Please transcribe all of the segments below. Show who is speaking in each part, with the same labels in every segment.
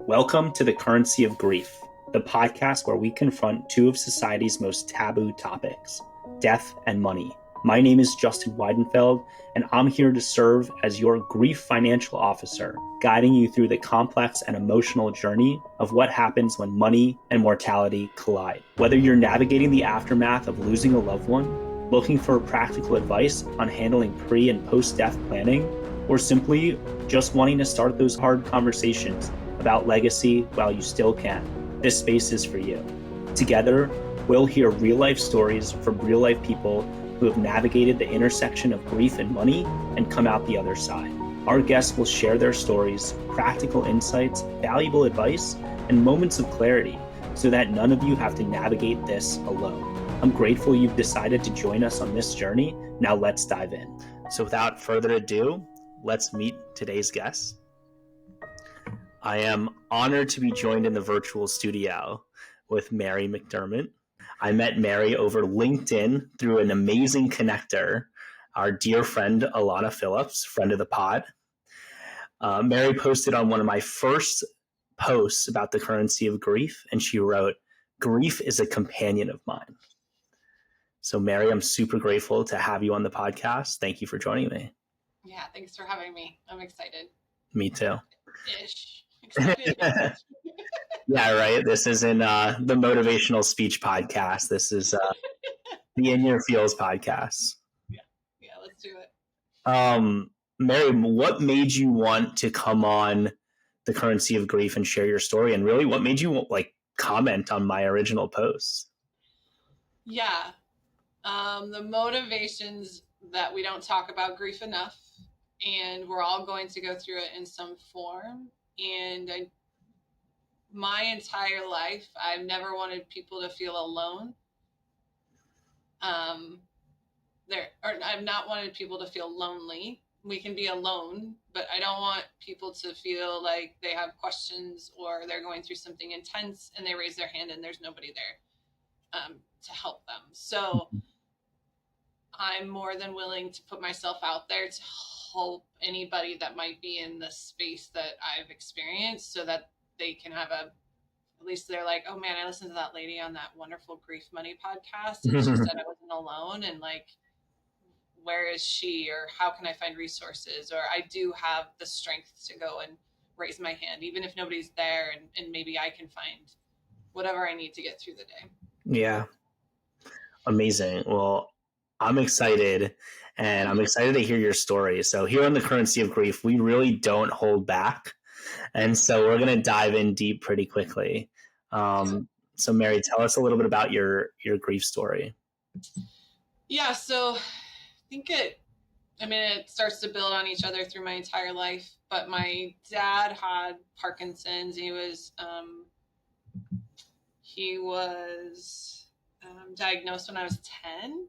Speaker 1: Welcome to The Currency of Grief, the podcast where we confront two of society's most taboo topics, death and money. My name is Justin Weidenfeld, and I'm here to serve as your grief financial officer, guiding you through the complex and emotional journey of what happens when money and mortality collide. Whether you're navigating the aftermath of losing a loved one, looking for practical advice on handling pre- and post-death planning, or simply just wanting to start those hard conversations about legacy while you still can, this space is for you. Together, we'll hear real-life stories from real-life people who have navigated the intersection of grief and money and come out the other side. Our guests will share their stories, practical insights, valuable advice, and moments of clarity so that none of you have to navigate this alone. I'm grateful you've decided to join us on this journey. Now let's dive in. So without further ado, let's meet today's guests. I am honored to be joined in the virtual studio with Mary McDirmid. I met Mary over LinkedIn through an amazing connector, our dear friend, Alana Phillips, friend of the pod. Mary posted on one of my first posts about the currency of grief, and she wrote, "Grief is a companion of mine." So Mary, I'm super grateful to have you on the podcast. Thank you for joining me.
Speaker 2: Yeah, thanks for having me. I'm excited.
Speaker 1: Me too.
Speaker 2: Excited.
Speaker 1: Yeah, right. This isn't the motivational speech podcast. This is the In Your Feels podcast.
Speaker 2: Yeah, let's do it.
Speaker 1: Mary, what made you want to come on the currency of grief and share your story? And really, what made you comment on my original posts?
Speaker 2: Yeah, the motivations that we don't talk about grief enough, and we're all going to go through it in some form. And my entire life, I've never wanted people to feel alone. I've not wanted people to feel lonely. We can be alone, but I don't want people to feel like they have questions or they're going through something intense and they raise their hand and there's nobody there to help them. So I'm more than willing to put myself out there to help anybody that might be in the space that I've experienced so that they can have at least they're like, oh man, I listened to that lady on that wonderful Grief Money podcast and she said I wasn't alone, and like, where is she, or how can I find resources, or I do have the strength to go and raise my hand even if nobody's there, and maybe I can find whatever I need to get through the day.
Speaker 1: Yeah. Amazing. Well, I'm excited, and I'm excited to hear your story. So here on the currency of grief, we really don't hold back. And so we're going to dive in deep pretty quickly. So Mary, tell us a little bit about your grief story.
Speaker 2: Yeah, so it starts to build on each other through my entire life. But my dad had Parkinson's. He was diagnosed when I was 10.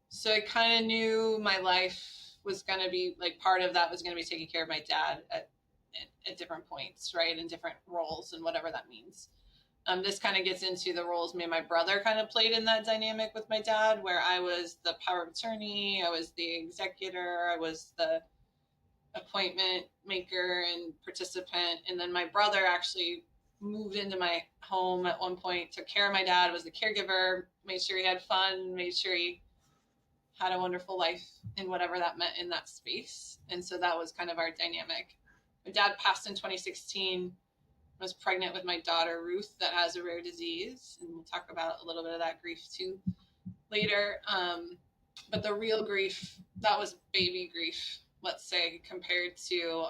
Speaker 2: So I kind of knew my life was going to be like, part of that was going to be taking care of my dad at different points, right? In different roles and whatever that means. This kind of gets into the roles me and my brother kind of played in that dynamic with my dad, where I was the power of attorney, I was the executor, I was the appointment maker and participant. And then my brother actually moved into my home at one point, took care of my dad, was the caregiver, made sure he had fun, made sure he had a wonderful life in whatever that meant in that space. And so that was kind of our dynamic. My dad passed in 2016. I was pregnant with my daughter, Ruth, that has a rare disease. And we'll talk about a little bit of that grief too later. But the real grief, that was baby grief, let's say, compared to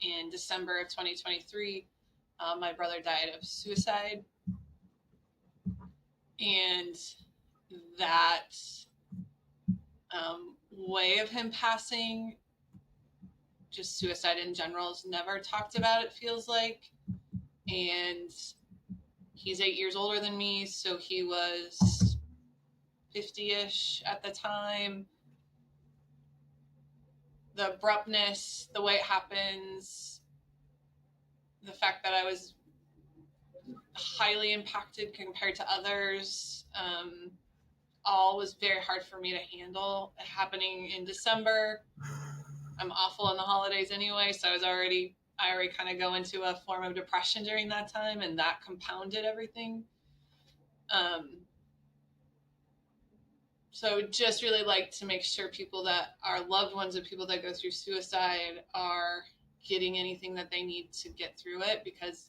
Speaker 2: in December of 2023, my brother died of suicide. And that way of him passing, just suicide in general, is never talked about, it feels like. And he's 8 years older than me, so he was 50-ish at the time. The abruptness, the way it happens, the fact that I was highly impacted compared to others, all was very hard for me to handle. Happening in December, I'm awful on the holidays anyway, so I was already I already kind of go into a form of depression during that time, and that compounded everything. So I would just really like to make sure people that are loved ones of people that go through suicide are getting anything that they need to get through it, because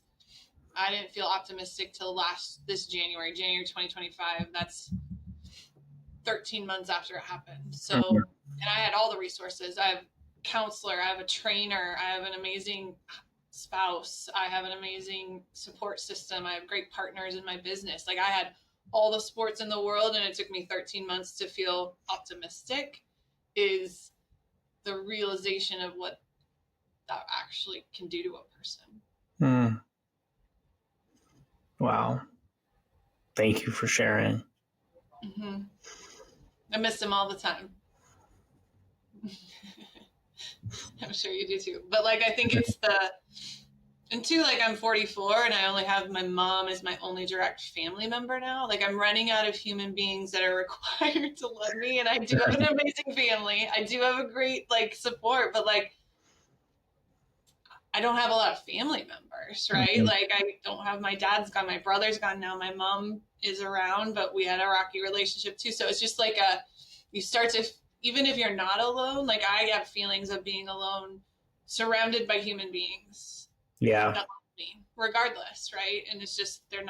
Speaker 2: I didn't feel optimistic till this January 2025. That's 13 months after it happened. So, and I had all the resources. I have a counselor, I have a trainer, I have an amazing spouse, I have an amazing support system, I have great partners in my business. Like, I had all the sports in the world, and it took me 13 months to feel optimistic, is the realization of what that actually can do to a person.
Speaker 1: Wow. Thank you for sharing.
Speaker 2: Mm-hmm. I miss him all the time. I'm sure you do too. But like, I think it's and two, like, I'm 44 and I only have my mom as my only direct family member now. Like, I'm running out of human beings that are required to love me. And I do have an amazing family. I do have a great, like, support, but like, I don't have a lot of family members, right? Mm-hmm. Like, I don't have, my dad's gone, my brother's gone now, my mom is around, but we had a rocky relationship too. So it's just like you start to, even if you're not alone, like, I have feelings of being alone, surrounded by human beings.
Speaker 1: Yeah.
Speaker 2: That love me, regardless, right? And it's just, I'm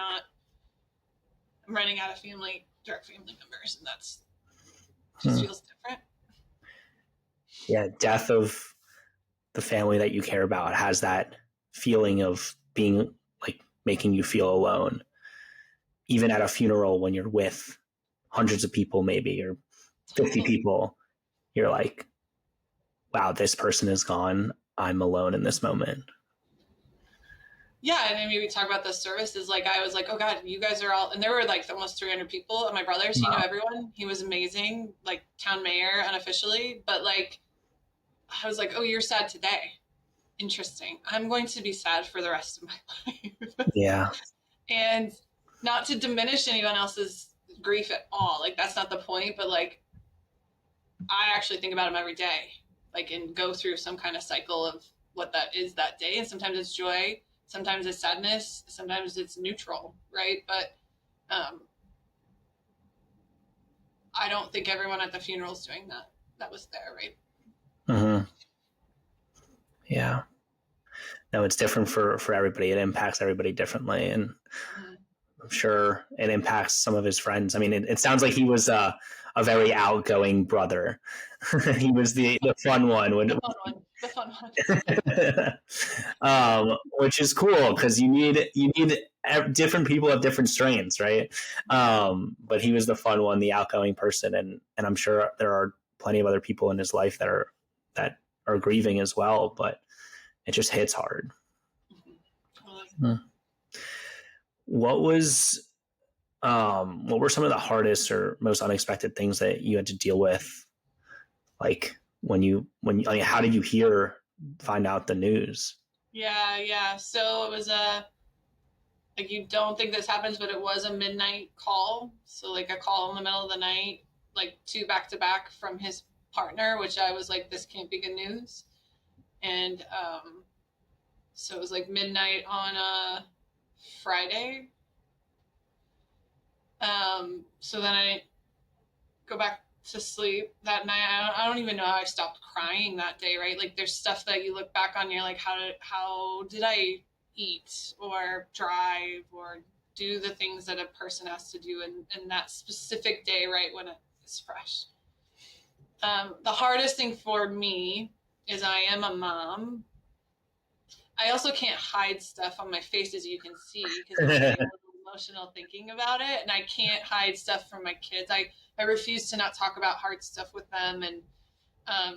Speaker 2: running out of direct family members, and that's just feels different.
Speaker 1: Yeah, death of the family that you care about has that feeling of being, like, making you feel alone. Even at a funeral, when you're with hundreds of people, maybe, or 50 people, you're like, wow, this person is gone. I'm alone in this moment.
Speaker 2: Yeah, and then we talk about the services. Like, I was like, oh God, you guys are all, and there were like almost 300 people. And my brother's, wow. He knew everyone. He was amazing, like town mayor unofficially. But like, I was like, oh, you're sad today. Interesting. I'm going to be sad for the rest of my life.
Speaker 1: Yeah.
Speaker 2: And not to diminish anyone else's grief at all. Like, that's not the point. But like, I actually think about them every day, like, and go through some kind of cycle of what that is that day. And sometimes it's joy. Sometimes it's sadness. Sometimes it's neutral, right? But I don't think everyone at the funeral is doing that. That was there, right?
Speaker 1: Mm-hmm. Yeah. No, it's different for everybody. It impacts everybody differently, and I'm sure it impacts some of his friends. I mean, it sounds like he was a very outgoing brother. He was the fun one.
Speaker 2: The fun one.
Speaker 1: Which is cool, because you need different people have different strengths, right? But he was the fun one, the outgoing person, and I'm sure there are plenty of other people in his life that are grieving as well, but it just hits hard. What were some of the hardest or most unexpected things that you had to deal with? Like, how did you find out the news?
Speaker 2: Yeah. So it was like, you don't think this happens, but it was a midnight call. So like a call in the middle of the night, like 2 back to back from his partner, which I was like, this can't be good news. And so it was like midnight on a Friday. So then I didn't go back to sleep that night. I don't even know how I stopped crying that day, right? Like, there's stuff that you look back on, you're like, how did I eat or drive or do the things that a person has to do in that specific day, right, when it's fresh. The hardest thing for me is I am a mom. I also can't hide stuff on my face, as you can see, because I'm getting a little emotional thinking about it, and I can't hide stuff from my kids. I refuse to not talk about hard stuff with them, and I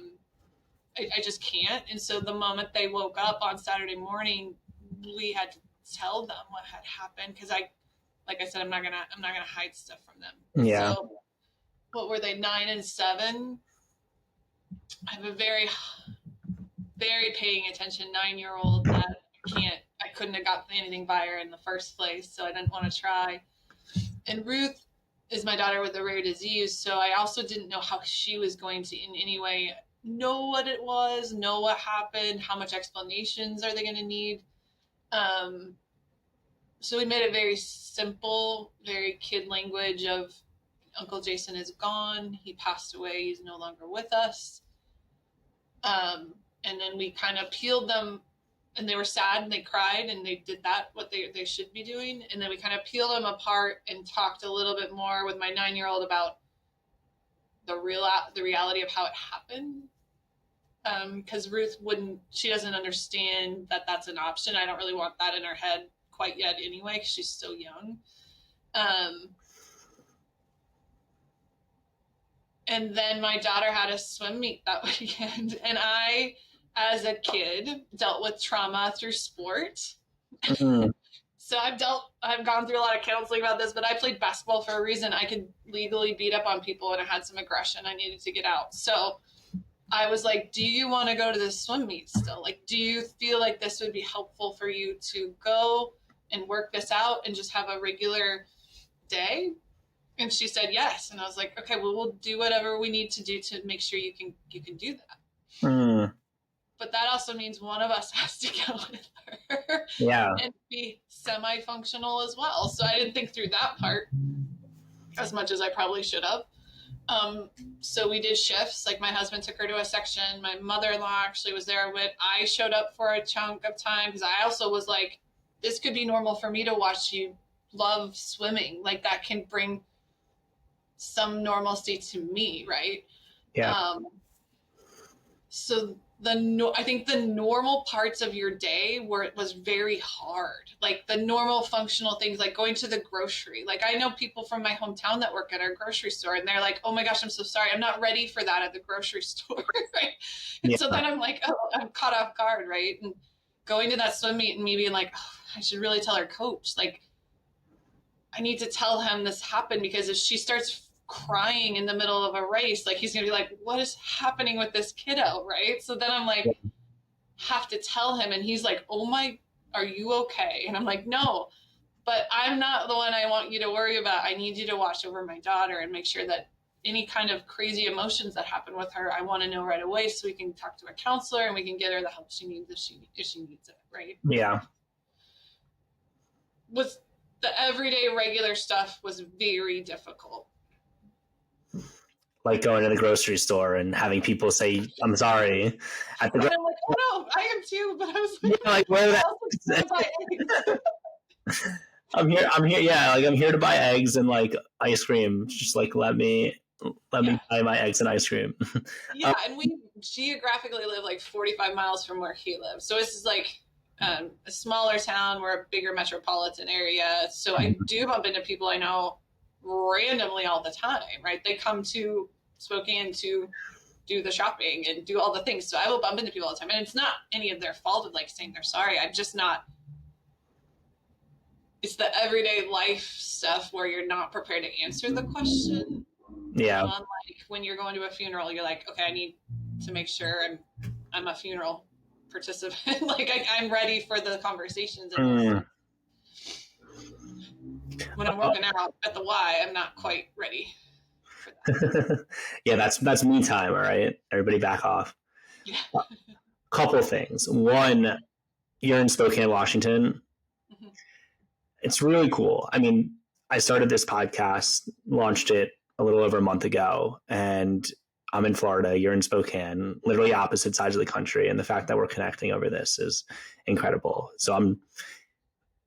Speaker 2: just can't. And so the moment they woke up on Saturday morning, we had to tell them what had happened, because like I said, I'm not gonna hide stuff from them.
Speaker 1: Yeah.
Speaker 2: So what were they, 9 and 7? I have a very, very paying attention 9-year-old that I couldn't have got anything by her in the first place, so I didn't want to try. And Ruth is my daughter with a rare disease, so I also didn't know how she was going to in any way know what it was, know what happened, how much explanations are they going to need. So we made it very simple, very kid language of Uncle Jason is gone. He passed away. He's no longer with us. And then we kind of peeled them, and they were sad and they cried and they did that, what they should be doing. And then we kind of peeled them apart and talked a little bit more with my 9-year-old about the reality of how it happened. Because Ruth she doesn't understand that that's an option. I don't really want that in her head quite yet anyway, because she's so young. And then my daughter had a swim meet that weekend, and I, as a kid, dealt with trauma through sport. Mm-hmm. So I've gone through a lot of counseling about this, but I played basketball for a reason. I could legally beat up on people, and I had some aggression I needed to get out. So I was like, do you want to go to this swim meet still? Like, do you feel like this would be helpful for you to go and work this out and just have a regular day? And she said yes. And I was like, okay, well, we'll do whatever we need to do to make sure you can do that. Mm. But that also means one of us has to go with her. Yeah. And be semi-functional as well. So I didn't think through that part as much as I probably should have. So we did shifts. Like, my husband took her to a section. My mother-in-law actually was there with. I showed up for a chunk of time because I also was like, this could be normal for me to watch you love swimming. Like, that can bring some normalcy to me, right? Yeah. So I think the normal parts of your day where it was very hard, like the normal functional things, like going to the grocery. Like, I know people from my hometown that work at our grocery store, and they're like, oh my gosh, I'm so sorry, I'm not ready for that at the grocery store. Right? And yeah. So then I'm like, oh, I'm caught off guard, right? And going to that swim meet and me being like, oh, I should really tell our coach, like, I need to tell him this happened, because if she starts crying in the middle of a race, like, he's gonna be like, what is happening with this kiddo, right? So then I'm like, have to tell him, and he's like, oh my, are you okay? And I'm like, no, but I'm not the one I want you to worry about. I need you to watch over my daughter and make sure that any kind of crazy emotions that happen with her, I want to know right away, so we can talk to a counselor and we can get her the help she needs if she needs it, right? Yeah. With the everyday regular stuff was very difficult. Like going to the grocery store and having people say, I'm sorry. At the I'm like, oh no, I am too. But I was like, yeah, like, where I'm here. Yeah. Like, I'm here to buy eggs and like ice cream. Just like, let me buy my eggs and ice cream. Yeah. And we geographically live like 45 miles from where he lives. So this is like a smaller town. We're a bigger metropolitan area. So I do bump into people I know randomly all the time, right? They come to Spokane to do the shopping and do all the things. So I will bump into people all the time. And it's not any of their fault of like saying they're sorry. I'm just not, it's the everyday life stuff where you're not prepared to answer the question. Yeah. Like when you're going to a funeral, you're like, okay, I need to make sure I'm a funeral participant. Like I'm ready for the conversations. And when I'm working out at the Y, I'm not quite ready. Yeah, that's me time. All right, everybody back off. Yeah. Couple things. One, you're in Spokane, Washington. Mm-hmm. It's really cool. I mean, I started this podcast, launched it a little over a month ago, and I'm in Florida. You're in Spokane, literally opposite sides of the country. And the fact that we're connecting over this is incredible. So I'm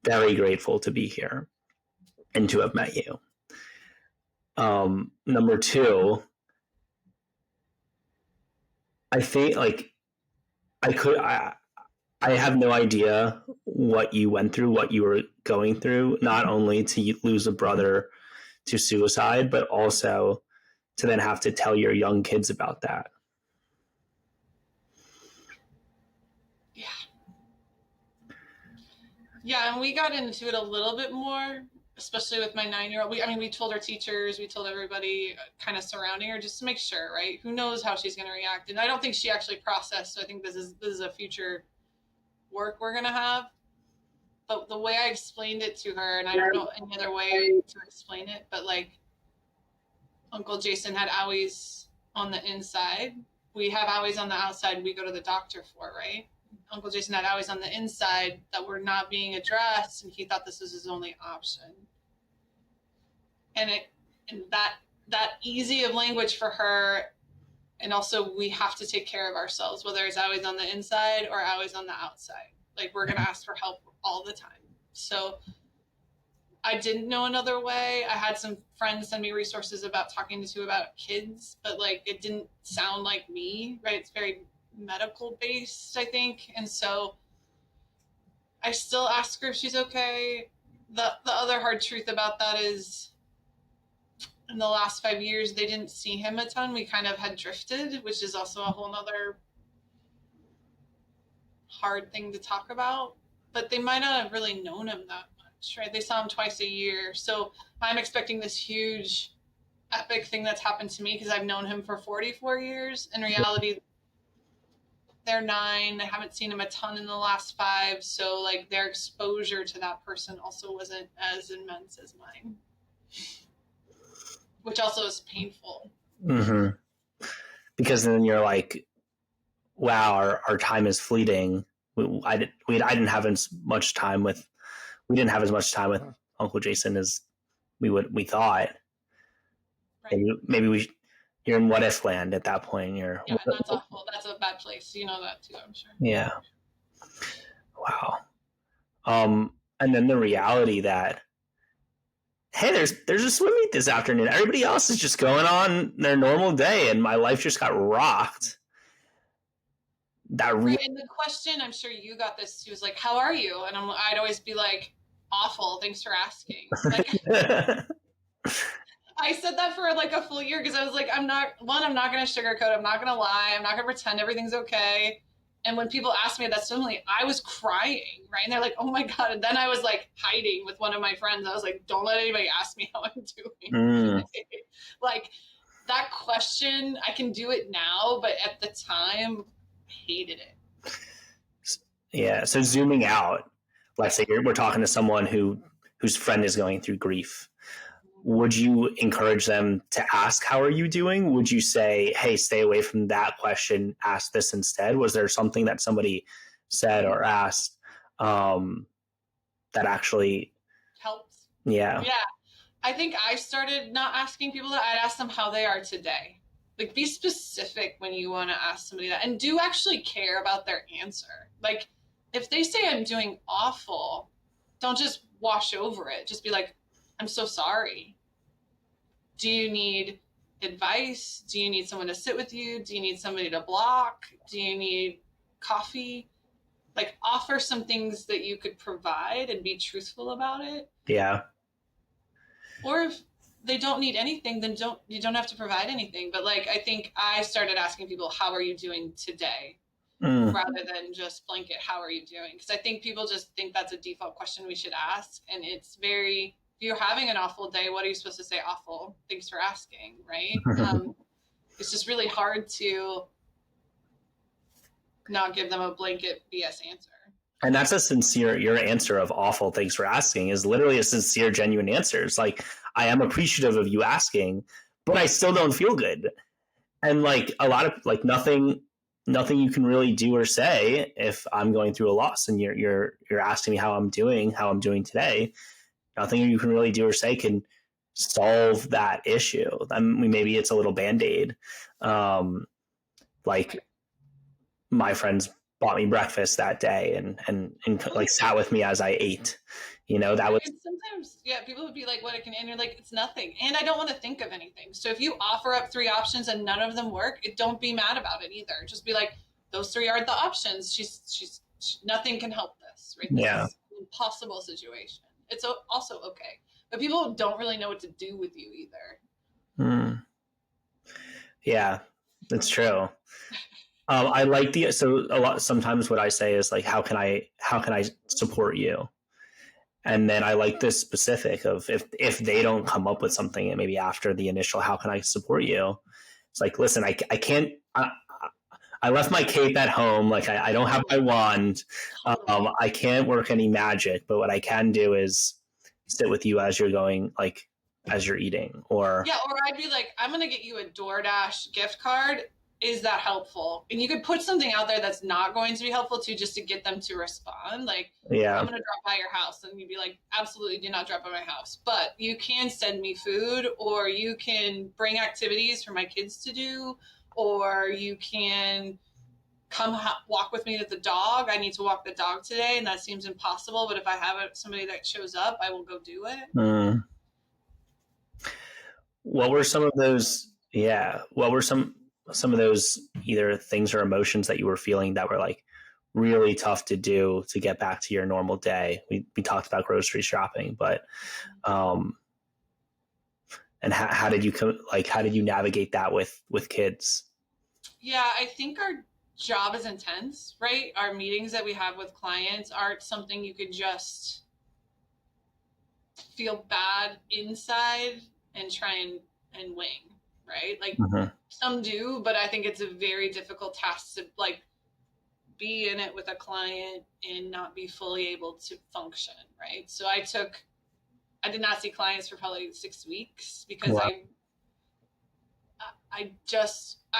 Speaker 2: very grateful to be here and to have met you. Number two, I think like I have no idea what you went through, what you were going through, not only to lose a brother to suicide, but also to then have to tell your young kids about that. Yeah. Yeah, and we got into it a little bit more, especially with my 9-year-old. We told our teachers, we told everybody kind of surrounding her just to make sure, right? Who knows how she's going to react? And I don't think she actually processed. So I think this is a future work we're going to have. But the way I explained it to her, and I don't know any other way to explain it, but like Uncle Jason had owies on the inside. we have owies on the outside we go to the doctor for, right? Uncle Jason had owies on the inside that were not being addressed, and he thought this was his only option. And that easy of language for her, and also we have to take care of ourselves, whether it's owies on the inside or owies on the outside. Like, we're gonna ask for help all the time. So I didn't know another way. I had some friends send me resources about talking to about kids, but like it didn't sound like me, right? It's very medical based, I think. And so I still ask her if she's okay. The other hard truth about that is in the last 5 years, they didn't see him a ton. We kind of had drifted, which is also a whole nother hard thing to talk about, but they might not have really known him that much, right? They saw him twice a year. So I'm expecting this huge epic thing that's happened to me because I've known him for 44 years. In reality, they're 9. I haven't seen him a ton in the last 5. So like their exposure to that person also wasn't as immense as mine, which also is painful.
Speaker 1: Mm-hmm. Because then you're like, wow, our time is fleeting. I didn't have as much time with Uncle Jason as we thought.
Speaker 2: Right.
Speaker 1: Maybe you're in what if land at that point.
Speaker 2: Yeah, and that's awful. That's a bad place. You know that too, I'm sure.
Speaker 1: Yeah. Wow. And then the reality that, hey, there's a swim meet this afternoon. Everybody else is just going on their normal day, and my life just got rocked.
Speaker 2: Right, and the question, I'm sure you got this. She was like, "How are you?" And I'd always be like, "Awful. Thanks for asking." Like, I said that for like a full year because I was like, I'm not going to sugarcoat. I'm not going to lie. I'm not going to pretend everything's okay. And when people asked me that suddenly, I was crying, right? And they're like, "Oh my God." And then I was like hiding with one of my friends. I was like, "Don't let anybody ask me how I'm doing." Like that question, I can do it now, but at the time, I hated it.
Speaker 1: Yeah. So zooming out, let's say we're talking to someone whose friend is going through grief. Would you encourage them to ask, how are you doing? Would you say, hey, stay away from that question, ask this instead? Was there something that somebody said or asked that actually
Speaker 2: helped?
Speaker 1: Yeah.
Speaker 2: Yeah. I think I started not asking people that. I'd ask them how they are today. Like, be specific when you want to ask somebody that, and do actually care about their answer. Like, if they say I'm doing awful, don't just wash over it. Just be like, I'm so sorry. Do you need advice? Do you need someone to sit with you? Do you need somebody to block? Do you need coffee? Like, offer some things that you could provide and be truthful about it.
Speaker 1: Yeah.
Speaker 2: Or if they don't need anything, then you don't have to provide anything. But like, I think I started asking people, how are you doing today? Rather than just blanket, how are you doing? Because I think people just think that's a default question we should ask. And it's very, if you're having an awful day, what are you supposed to say? Awful. Thanks for asking, right? It's just really hard to not give them a blanket BS answer.
Speaker 1: And that's your answer of awful, thanks for asking, is literally a sincere, genuine answer. It's like, I am appreciative of you asking, but I still don't feel good. And like a lot of like nothing you can really do or say if I'm going through a loss and you're asking me how I'm doing today. Nothing you can really do or say can solve that issue. I mean, maybe it's a little Band-Aid. Like my friends bought me breakfast that day and like sat with me as I ate. That was
Speaker 2: sometimes, yeah, people would be like, what and you're like, it's nothing. And I don't want to think of anything. So if you offer up 3 options and none of them work, don't be mad about it either. Just be like, those 3 aren't the options. She's nothing can help this, right? This is an impossible situation. It's also okay. But people don't really know what to do with you either.
Speaker 1: Yeah, that's true. I like sometimes what I say is like, how can I support you? And then I like this specific of if they don't come up with something and maybe after the initial, how can I support you? It's like, listen, I can't, I left my cape at home. Like I don't have my wand. I can't work any magic, but what I can do is sit with you as you're going, like as you're eating or.
Speaker 2: Yeah. Or I'd be like, I'm going to get you a DoorDash gift card is that helpful? And you could put something out there that's not going to be helpful too, just to get them to respond. Like,
Speaker 1: Yeah.
Speaker 2: I'm going to drop by your house. And you'd be like, absolutely do not drop by my house. But you can send me food, or you can bring activities for my kids to do, or you can come walk with me with the dog. I need to walk the dog today, and that seems impossible. But if I have somebody that shows up, I will go do it.
Speaker 1: Mm. What were some of those? Yeah. What were some of those either things or emotions that you were feeling that were like really tough to do to get back to your normal day? We talked about grocery shopping, but and how did you navigate that with kids?
Speaker 2: Yeah, I think our job is intense, right? Our meetings that we have with clients aren't something you could just feel bad inside and try and wing, right? Like, some do, but I think it's a very difficult task to like be in it with a client and not be fully able to function, right? So I did not see clients for probably 6 weeks because
Speaker 1: Wow.
Speaker 2: I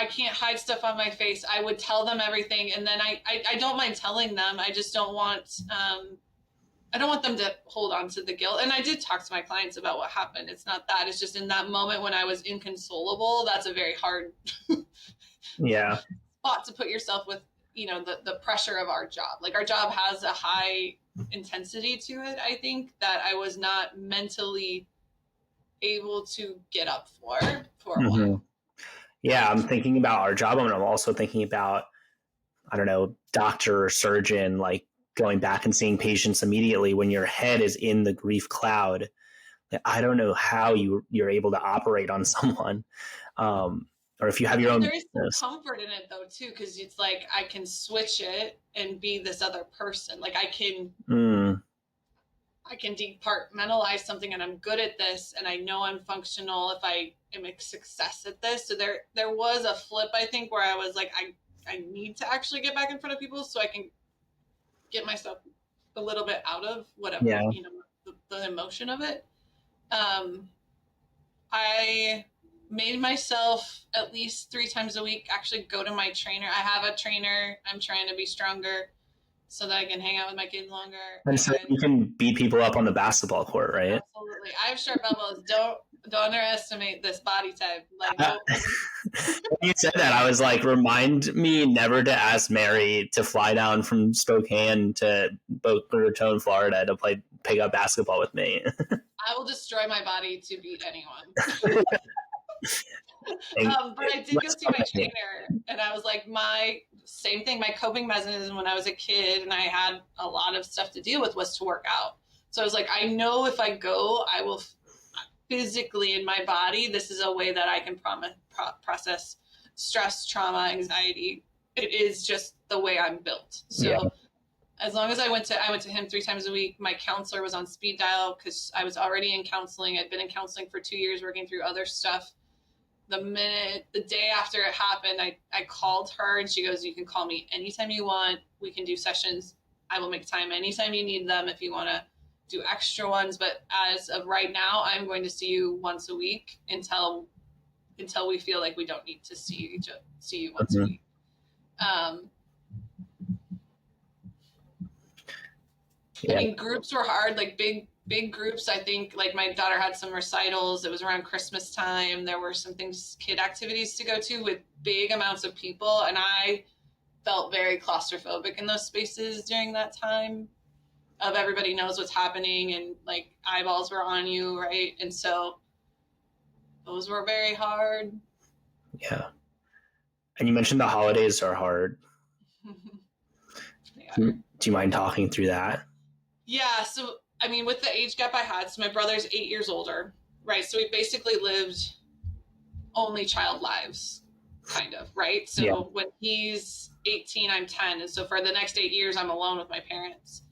Speaker 2: can't hide stuff on my face. I would tell them everything, and then I don't mind telling them. I just don't want I don't want them to hold on to the guilt. And I did talk to my clients about what happened. It's not that. It's just in that moment when I was inconsolable, that's a very hard spot to put yourself with, the pressure of our job. Like, our job has a high intensity to it, I think, that I was not mentally able to get up for a while.
Speaker 1: Yeah, I'm thinking about our job, and I'm also thinking about, I don't know, doctor or surgeon, like going back and seeing patients immediately when your head is in the grief cloud. I don't know how you're able to operate on someone, or if you have your own.
Speaker 2: There is some comfort in it though too, because it's like I can switch it and be this other person. Like, I can departmentalize something, and I'm good at this, and I know I'm functional if I am a success at this. So there was a flip, I think, where I was like, I need to actually get back in front of people so I can get myself a little bit out of whatever, the emotion of it. I made myself at least 3 times a week actually go to my trainer. I have a trainer. I'm trying to be stronger so that I can hang out with my kids longer.
Speaker 1: And so you can beat people up on the basketball court, right?
Speaker 2: Absolutely. I have sharp elbows. Don't underestimate this body type. Like,
Speaker 1: when you said that, I was like, remind me never to ask Mary to fly down from Spokane to Boca Raton, Florida to play pickup basketball with me.
Speaker 2: I will destroy my body to beat anyone. But I did go see my trainer, and I was like, same thing, my coping mechanism when I was a kid and I had a lot of stuff to deal with was to work out. So I was like, I know if I go, I will physically in my body, this is a way that I can process stress, trauma, anxiety. It is just the way I'm built. So as long as I went to him 3 times a week. My counselor was on speed dial because I was already in counseling. I'd been in counseling for 2 years working through other stuff. The day after it happened, I called her, and she goes, you can call me anytime you want. We can do sessions. I will make time anytime you need them if you want to do extra ones. But as of right now, I'm going to see you once a week until we feel like we don't need to see you once a week. I mean, groups were hard, like big groups. I think, like, my daughter had some recitals. It was around Christmas time. There were some kid activities to go to with big amounts of people. And I felt very claustrophobic in those spaces during that time of everybody knows what's happening, and like eyeballs were on you. Right. And so those were very hard.
Speaker 1: Yeah. And you mentioned the holidays are hard. Do you mind talking through that?
Speaker 2: Yeah. So, I mean, with the age gap I had, so my brother's 8 years older, right? So we basically lived only child lives, kind of, right? So when he's 18, I'm 10. And so for the next 8 years, I'm alone with my parents.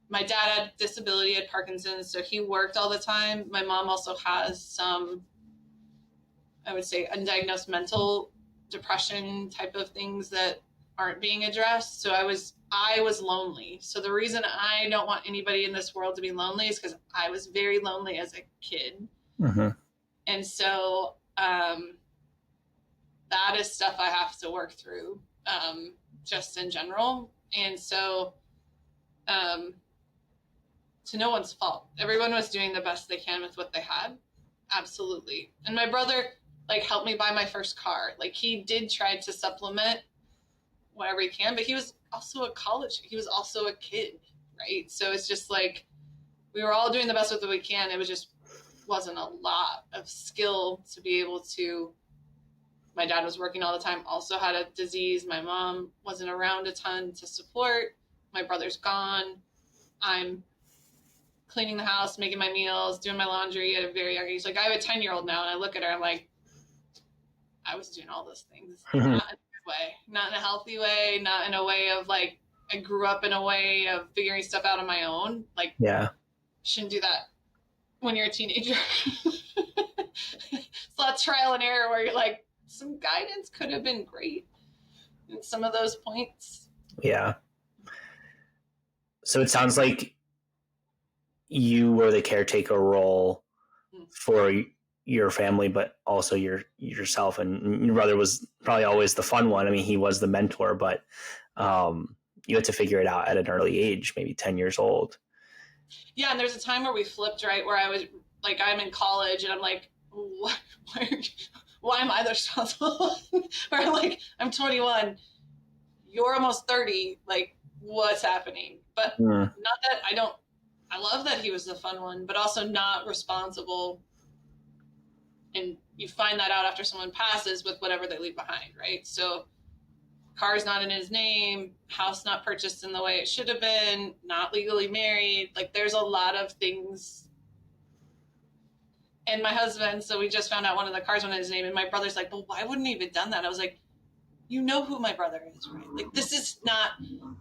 Speaker 2: My dad had disability, had Parkinson's, so he worked all the time. My mom also has some, I would say, undiagnosed mental depression type of things that aren't being addressed. So I was lonely. So the reason I don't want anybody in this world to be lonely is because I was very lonely as a kid. And so that is stuff I have to work through, just in general. And so, to no one's fault. Everyone was doing the best they can with what they had. Absolutely. And my brother, like, helped me buy my first car. Like, he did try to supplement whatever he can, but he was also he was also a kid, right? So it's just like, we were all doing the best with what we can. It was just wasn't a lot of skill to be able to. My dad was working all the time, also had a disease. My mom wasn't around a ton to support. My brother's gone. I'm cleaning the house, making my meals, doing my laundry at a very young age. Like, I have a 10-year-old now, and I look at her, I'm like, I was doing all those things. Not in a good way, not in a healthy way, not in a way of, like, I grew up in a way of figuring stuff out on my own. Like,
Speaker 1: Yeah.
Speaker 2: Shouldn't do that when you're a teenager. It's a lot of trial and error where you're like, some guidance could have been great in some of those points.
Speaker 1: Yeah. So it sounds like you were the caretaker role for your family, but also yourself, and your brother was probably always the fun one. I mean, he was the mentor, but you had to figure it out at an early age, maybe 10 years old.
Speaker 2: Yeah, and there's a time where we flipped, right, where I was like, I'm in college, and I'm like, why am I the responsible? Or like, I'm 21, you're almost 30, like, what's happening? But not that I love that he was the fun one, but also not responsible. And you find that out after someone passes with whatever they leave behind, right? So car's not in his name, house not purchased in the way it should have been, not legally married. Like, there's a lot of things. And my husband, so we just found out one of the cars went in his name, and my brother's like, well, why wouldn't he have done that? I was like, you know who my brother is, right? Like, this is not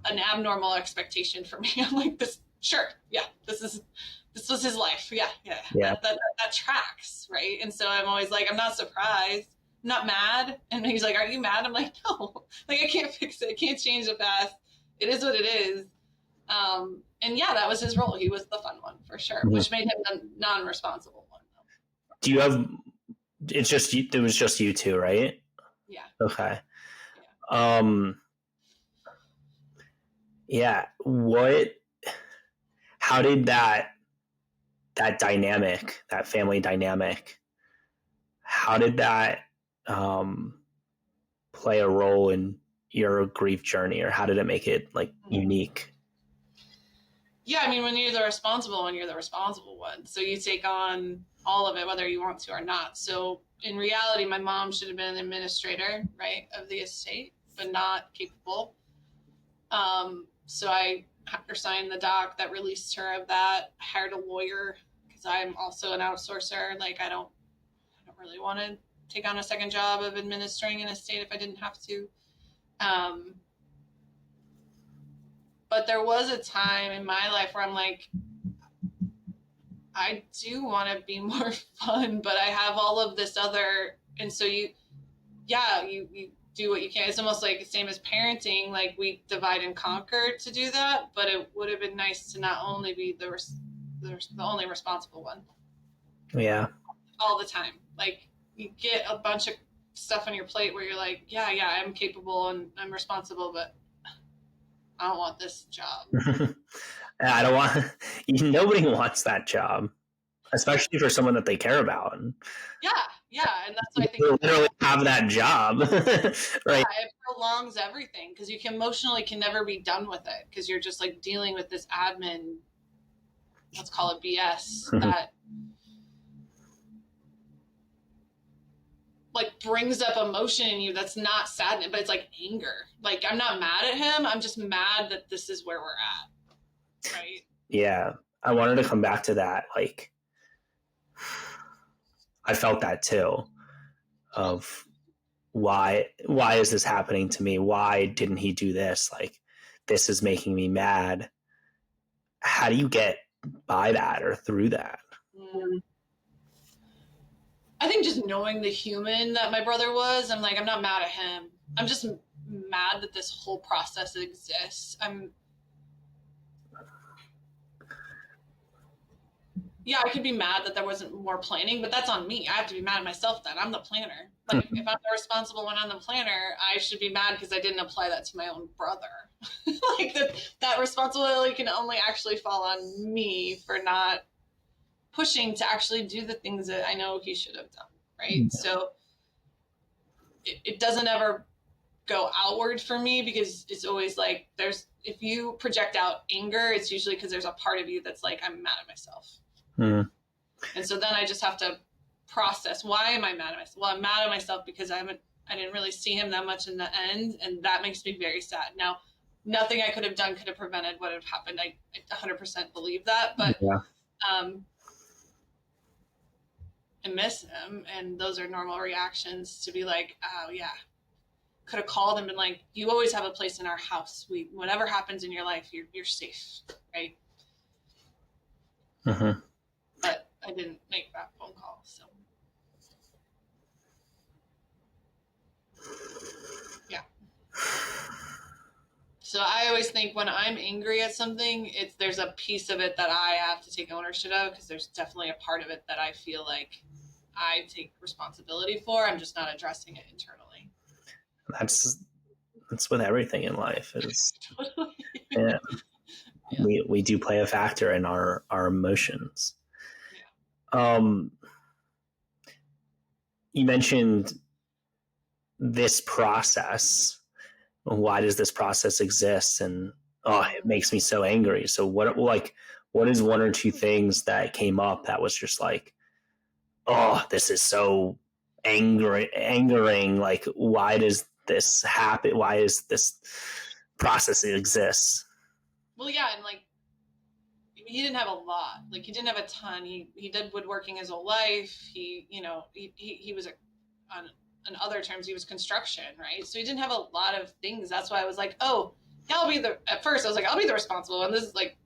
Speaker 2: an abnormal expectation for me. I'm like, sure, yeah, this was his life. Yeah. That tracks, right? And so I'm always like, I'm not surprised, I'm not mad. And he's like, are you mad? I'm like, no, like, I can't fix it. I can't change the past. It is what it is. And yeah, that was his role. He was the fun one for sure, which made him the non-responsible one.
Speaker 1: Do you have? It was just you two, right?
Speaker 2: Yeah.
Speaker 1: Okay. Yeah. How did that dynamic, that family dynamic, how did that play a role in your grief journey, or how did it make it, like, unique?
Speaker 2: Yeah, I mean, when you're the responsible one, you're the responsible one. So you take on all of it, whether you want to or not. So in reality, my mom should have been an administrator, right, of the estate, but not capable. So I had her sign the doc that released her of that. I hired a lawyer because I'm also an outsourcer. Like, I don't really want to take on a second job of administering an estate if I didn't have to. But there was a time in my life where I'm like, I do want to be more fun, but I have all of this other, and so you do what you can. It's almost like the same as parenting. Like, we divide and conquer to do that, but it would have been nice to not only be the only responsible one.
Speaker 1: Yeah.
Speaker 2: All the time. Like, you get a bunch of stuff on your plate where you're like, yeah, I'm capable and I'm responsible, but I don't want this job.
Speaker 1: I don't want. Nobody wants that job, especially for someone that they care about.
Speaker 2: Yeah, and that's what I think.
Speaker 1: You literally have that job, right?
Speaker 2: Yeah, it prolongs everything because you emotionally can never be done with it because you're just, like, dealing with this admin, let's call it BS, that, like, brings up emotion in you that's not sadness, but it's like anger. Like, I'm not mad at him. I'm just mad that this is where we're at. Right?
Speaker 1: Yeah. I wanted to come back to that. Like, I felt that too, of why is this happening to me? Why didn't he do this? Like, this is making me mad. How do you get by that or through that?
Speaker 2: I think just knowing the human that my brother was, I'm like, I'm not mad at him. I'm just mad that this whole process exists. yeah, I could be mad that there wasn't more planning, but that's on me. I have to be mad at myself then. I'm the planner. Like, if I'm the responsible one, I'm the planner, I should be mad because I didn't apply that to my own brother. Like, that responsibility can only actually fall on me for not pushing to actually do the things that I know he should have done, right? So it doesn't ever go outward for me, because it's always like, if you project out anger, it's usually because there's a part of you that's like, I'm mad at myself.
Speaker 1: Mm.
Speaker 2: And so then I just have to process, why am I mad at myself? Well, I'm mad at myself because I didn't really see him that much in the end, and that makes me very sad. Now, nothing I could have done could have prevented what had happened. I 100% believe that, but I miss him, and those are normal reactions, to be like, oh yeah, could have called and been like, you always have a place in our house. Whatever happens in your life, you're safe, right?
Speaker 1: Mm-hmm.
Speaker 2: But I didn't make that phone call, so yeah. So I always think when I'm angry at something, there's a piece of it that I have to take ownership of, because there's definitely a part of it that I feel like I take responsibility for. I'm just not addressing it internally.
Speaker 1: That's with everything in life.
Speaker 2: Totally.
Speaker 1: Yeah. We do play a factor in our emotions. Yeah. You mentioned this process. Why does this process exist? And it makes me so angry. So what is one or two things that came up that was just like, this is so angering. Like, why does this happen? Why is this process exist?
Speaker 2: Well, yeah, and like, he didn't have a lot. Like, he didn't have a ton. He did woodworking his whole life. He was on other terms, he was construction, right? So he didn't have a lot of things. That's why I was like, at first I was like, I'll be the responsible one. This is like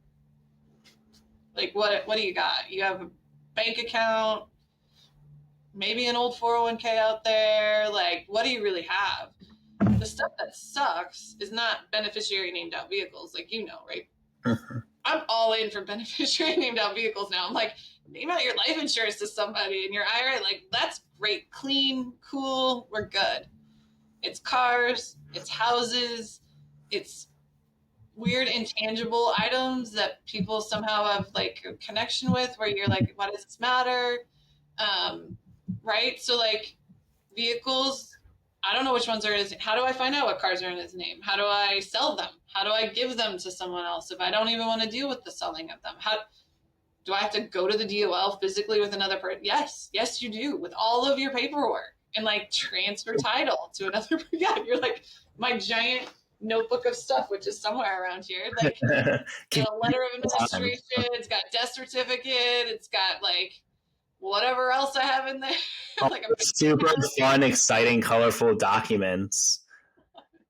Speaker 2: what do you got? You have a bank account, maybe an old 401k out there. Like, what do you really have? The stuff that sucks is not beneficiary named out vehicles, like, right? I'm all in for beneficiary named out vehicles now. I'm like, name out your life insurance to somebody in your IRA. Like, that's great, clean, cool, we're good. It's cars, it's houses, it's weird intangible items that people somehow have like a connection with, where you're like, why does this matter? Right? So like, vehicles, I don't know which ones are in his. How do I find out what cars are in his name? How do I sell them? How do I give them to someone else if I don't even want to deal with the selling of them? How do I have to go to the DOL physically with another person? Yes, you do, with all of your paperwork, and like transfer title to another. Yeah, you're like my giant notebook of stuff, which is somewhere around here. Like, got a letter of administration. It's got death certificate. It's got like whatever else I have in there. Like
Speaker 1: super fun, exciting, colorful documents.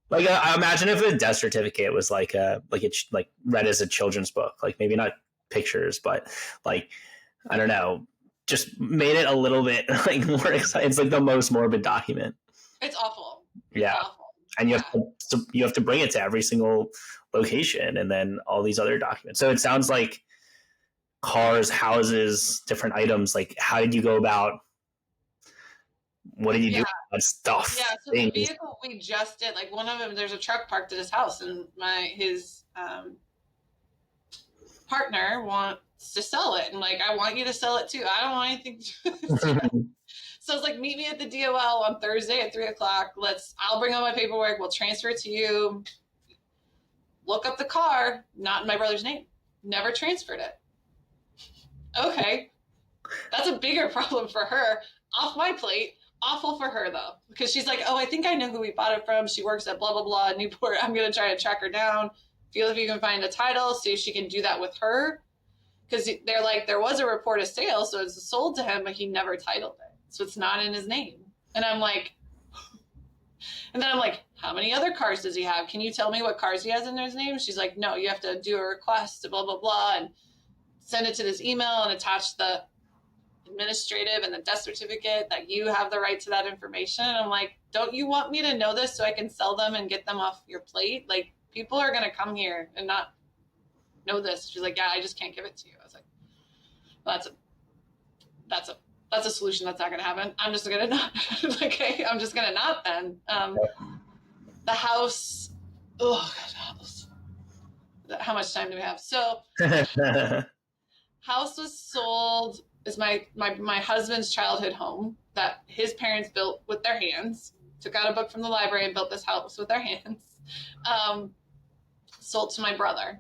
Speaker 1: Like, I imagine if a death certificate was like read as a children's book, like maybe not pictures, but like, I don't know, just made it a little bit like more exciting. It's like the most morbid document.
Speaker 2: It's awful.
Speaker 1: Yeah.
Speaker 2: It's awful.
Speaker 1: And you have to bring it to every single location, and then all these other documents. So it sounds like cars, houses, different items. Like, how did you go about? What did you do with that stuff?
Speaker 2: Yeah, so the vehicle we just did, like, one of them, there's a truck parked at his house, and his partner wants to sell it, and like, I want you to sell it too. I don't want anything to do with it. So I was like, meet me at the DOL on Thursday at 3:00. I'll bring all my paperwork. We'll transfer it to you. Look up the car, not in my brother's name. Never transferred it. Okay. That's a bigger problem for her. Off my plate. Awful for her, though, because she's like, I think I know who we bought it from. She works at blah, blah, blah, Newport. I'm going to try to track her down. Feel if you can find the title, see if she can do that with her. Because they're like, there was a report of sale, so it's sold to him, but he never titled it. So it's not in his name. And I'm like, how many other cars does he have? Can you tell me what cars he has in his name? She's like, no, you have to do a request to blah, blah, blah, and send it to this email and attach the administrative and the death certificate that you have the right to that information. And I'm like, don't you want me to know this so I can sell them and get them off your plate? Like, people are going to come here and not know this. She's like, yeah, I just can't give it to you. I was like, That's a solution that's not going to happen. I'm just going to not. Okay, I'm just going to not then. The house. Oh, God, house. How much time do we have? So, house was sold. Is my husband's childhood home that his parents built with their hands. Took out a book from the library and built this house with their hands. Sold to my brother.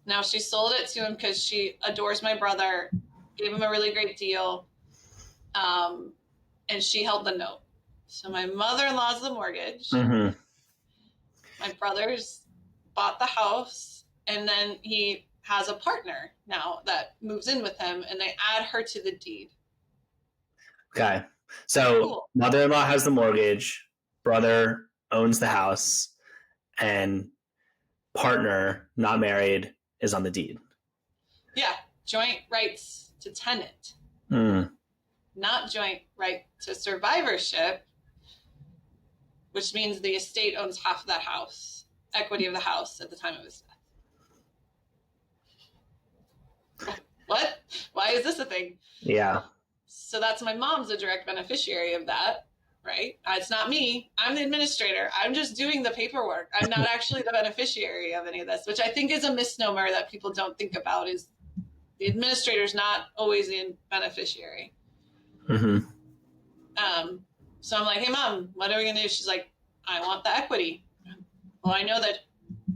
Speaker 2: Now she sold it to him because she adores my brother, gave him a really great deal, and she held the note. So my mother-in-law's the mortgage.
Speaker 1: Mm-hmm.
Speaker 2: My brother's bought the house, and then he has a partner now that moves in with him, and they add her to the deed.
Speaker 1: Okay. So
Speaker 2: cool.
Speaker 1: Mother-in-law has the mortgage, brother owns the house, and partner, not married, is on the deed.
Speaker 2: Yeah. Joint rights to tenant. Not joint right to survivorship, which means the estate owns half of that house, equity of the house at the time of his death. What? Why is this a thing?
Speaker 1: Yeah.
Speaker 2: So that's my mom's a direct beneficiary of that, right? It's not me. I'm the administrator. I'm just doing the paperwork. I'm not actually the beneficiary of any of this, which I think is a misnomer that people don't think about, is the administrator's not always the beneficiary.
Speaker 1: Mm-hmm.
Speaker 2: So I'm like, hey, Mom, what are we going to do? She's like, I want the equity. Well, I know that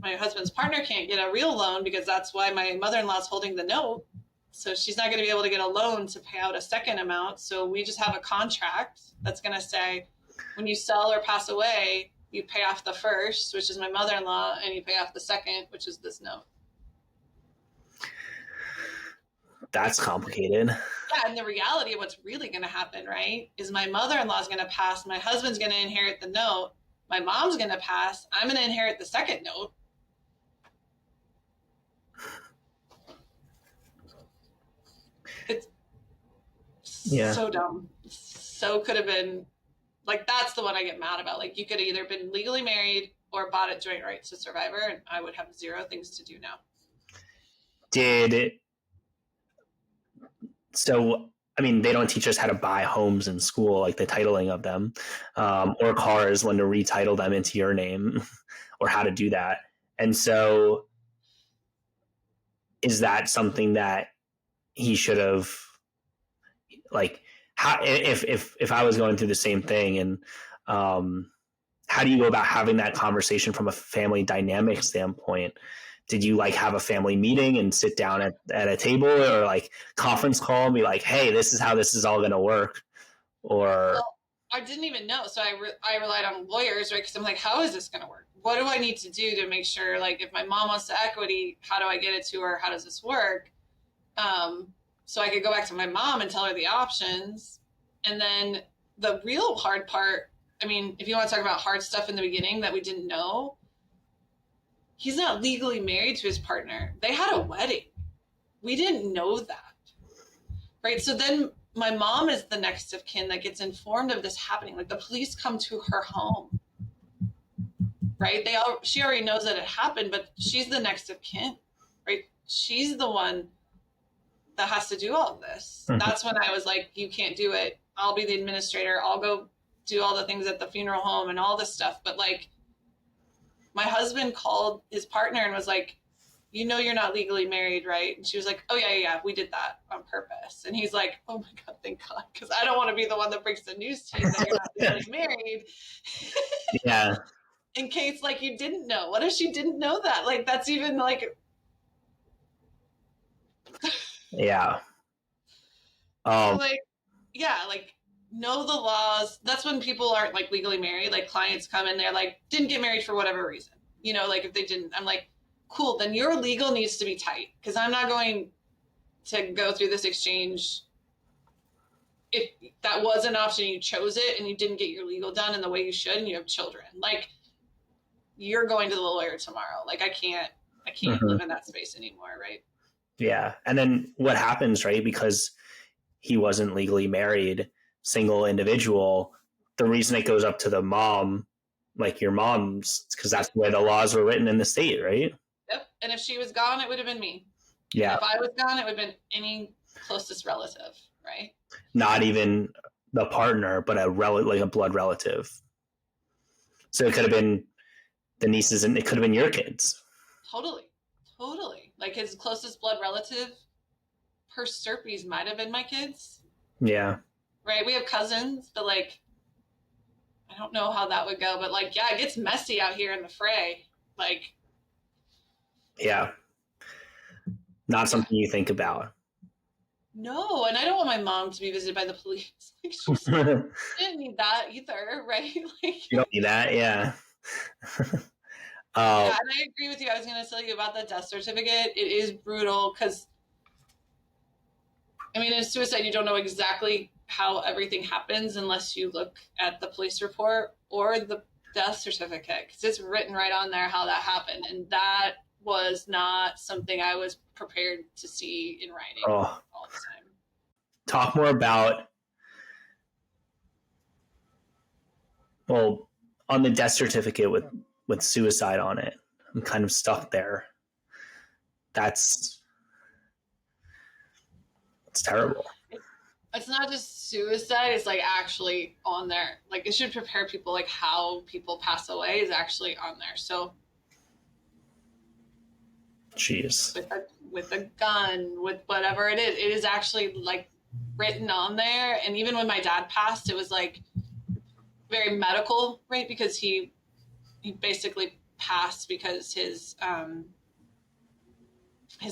Speaker 2: my husband's partner can't get a real loan because that's why my mother-in-law's holding the note. So she's not going to be able to get a loan to pay out a second amount. So we just have a contract that's going to say, when you sell or pass away, you pay off the first, which is my mother-in-law, and you pay off the second, which is this note.
Speaker 1: That's complicated.
Speaker 2: Yeah, and the reality of what's really going to happen, right, is my mother-in-law is going to pass, my husband's going to inherit the note, my mom's going to pass, I'm going to inherit the second note. It's so dumb. So could have been, like, that's the one I get mad about. Like, you could have either been legally married or bought it joint rights to survivor, and I would have zero things to do now.
Speaker 1: So, I mean, they don't teach us how to buy homes in school, like the titling of them, or cars, when to retitle them into your name, or how to do that. And so, is that something that he should have, like, how, if I was going through the same thing, and how do you go about having that conversation from a family dynamic standpoint? Did you like have a family meeting and sit down at a table, or like conference call and be like, hey, this is how this is all going to work? Or
Speaker 2: well, I didn't even know. So I relied on lawyers, right? Because I'm like, how is this going to work? What do I need to do to make sure, like, if my mom wants the equity, how do I get it to her? How does this work? So I could go back to my mom and tell her the options. And then the real hard part, I mean, if you want to talk about hard stuff in the beginning that we didn't know, he's not legally married to his partner. They had a wedding. We didn't know that, right? So then my mom is the next of kin that gets informed of this happening. Like, the police come to her home, right? She already knows that it happened, but she's the next of kin, right? She's the one that has to do all of this. Mm-hmm. That's when I was like, you can't do it. I'll be the administrator. I'll go do all the things at the funeral home and all this stuff. But, like, my husband called his partner and was like, you know, you're not legally married, right? And she was like, oh, yeah, we did that on purpose. And he's like, oh, my God, thank God, because I don't want to be the one that breaks the news to you that you're not legally married.
Speaker 1: Yeah.
Speaker 2: In case, like, you didn't know. What if she didn't know that? Like, that's even, like...
Speaker 1: Yeah.
Speaker 2: So, like, yeah, like, know the laws. That's when people aren't, like, legally married. Like, clients come in, they're like, didn't get married for whatever reason. You know, like, if they didn't, I'm like, cool, then your legal needs to be tight, because I'm not going to go through this exchange if that was an option, you chose it, and you didn't get your legal done in the way you should, and you have children. Like, you're going to the lawyer tomorrow. Like, I can't mm-hmm. live in that space anymore, right?
Speaker 1: Yeah. And then what happens, right? Because he wasn't legally married, single individual, the reason it goes up to the mom, like your mom's, because that's the way the laws were written in the state, right?
Speaker 2: Yep. And if she was gone, it would have been me.
Speaker 1: Yeah.
Speaker 2: And if I was gone, it would have been any closest relative, right?
Speaker 1: Not even the partner, but like a blood relative. So it could have been the nieces, and it could have been your kids.
Speaker 2: Totally. Like his closest blood relative, per stirpies, might have been my kids.
Speaker 1: Yeah.
Speaker 2: Right? We have cousins, but like, I don't know how that would go. But like, yeah, it gets messy out here in the fray. Like,
Speaker 1: yeah. Not something you think about.
Speaker 2: No, and I don't want my mom to be visited by the police. Like, she didn't need that either, right? Like,
Speaker 1: you don't need that, yeah.
Speaker 2: Yeah, and I agree with you. I was going to tell you about the death certificate. It is brutal because, I mean, in suicide, you don't know exactly how everything happens unless you look at the police report or the death certificate, because it's written right on there how that happened. And that was not something I was prepared to see in writing all the time.
Speaker 1: Talk more about, well, on the death certificate with suicide on it. I'm kind of stuck there. It's terrible.
Speaker 2: It's not just suicide, it's like actually on there. Like, it should prepare people, like how people pass away is actually on there. So
Speaker 1: jeez,
Speaker 2: with a gun, with whatever it is actually like written on there. And even when my dad passed, it was like very medical, right? Because he basically passed because his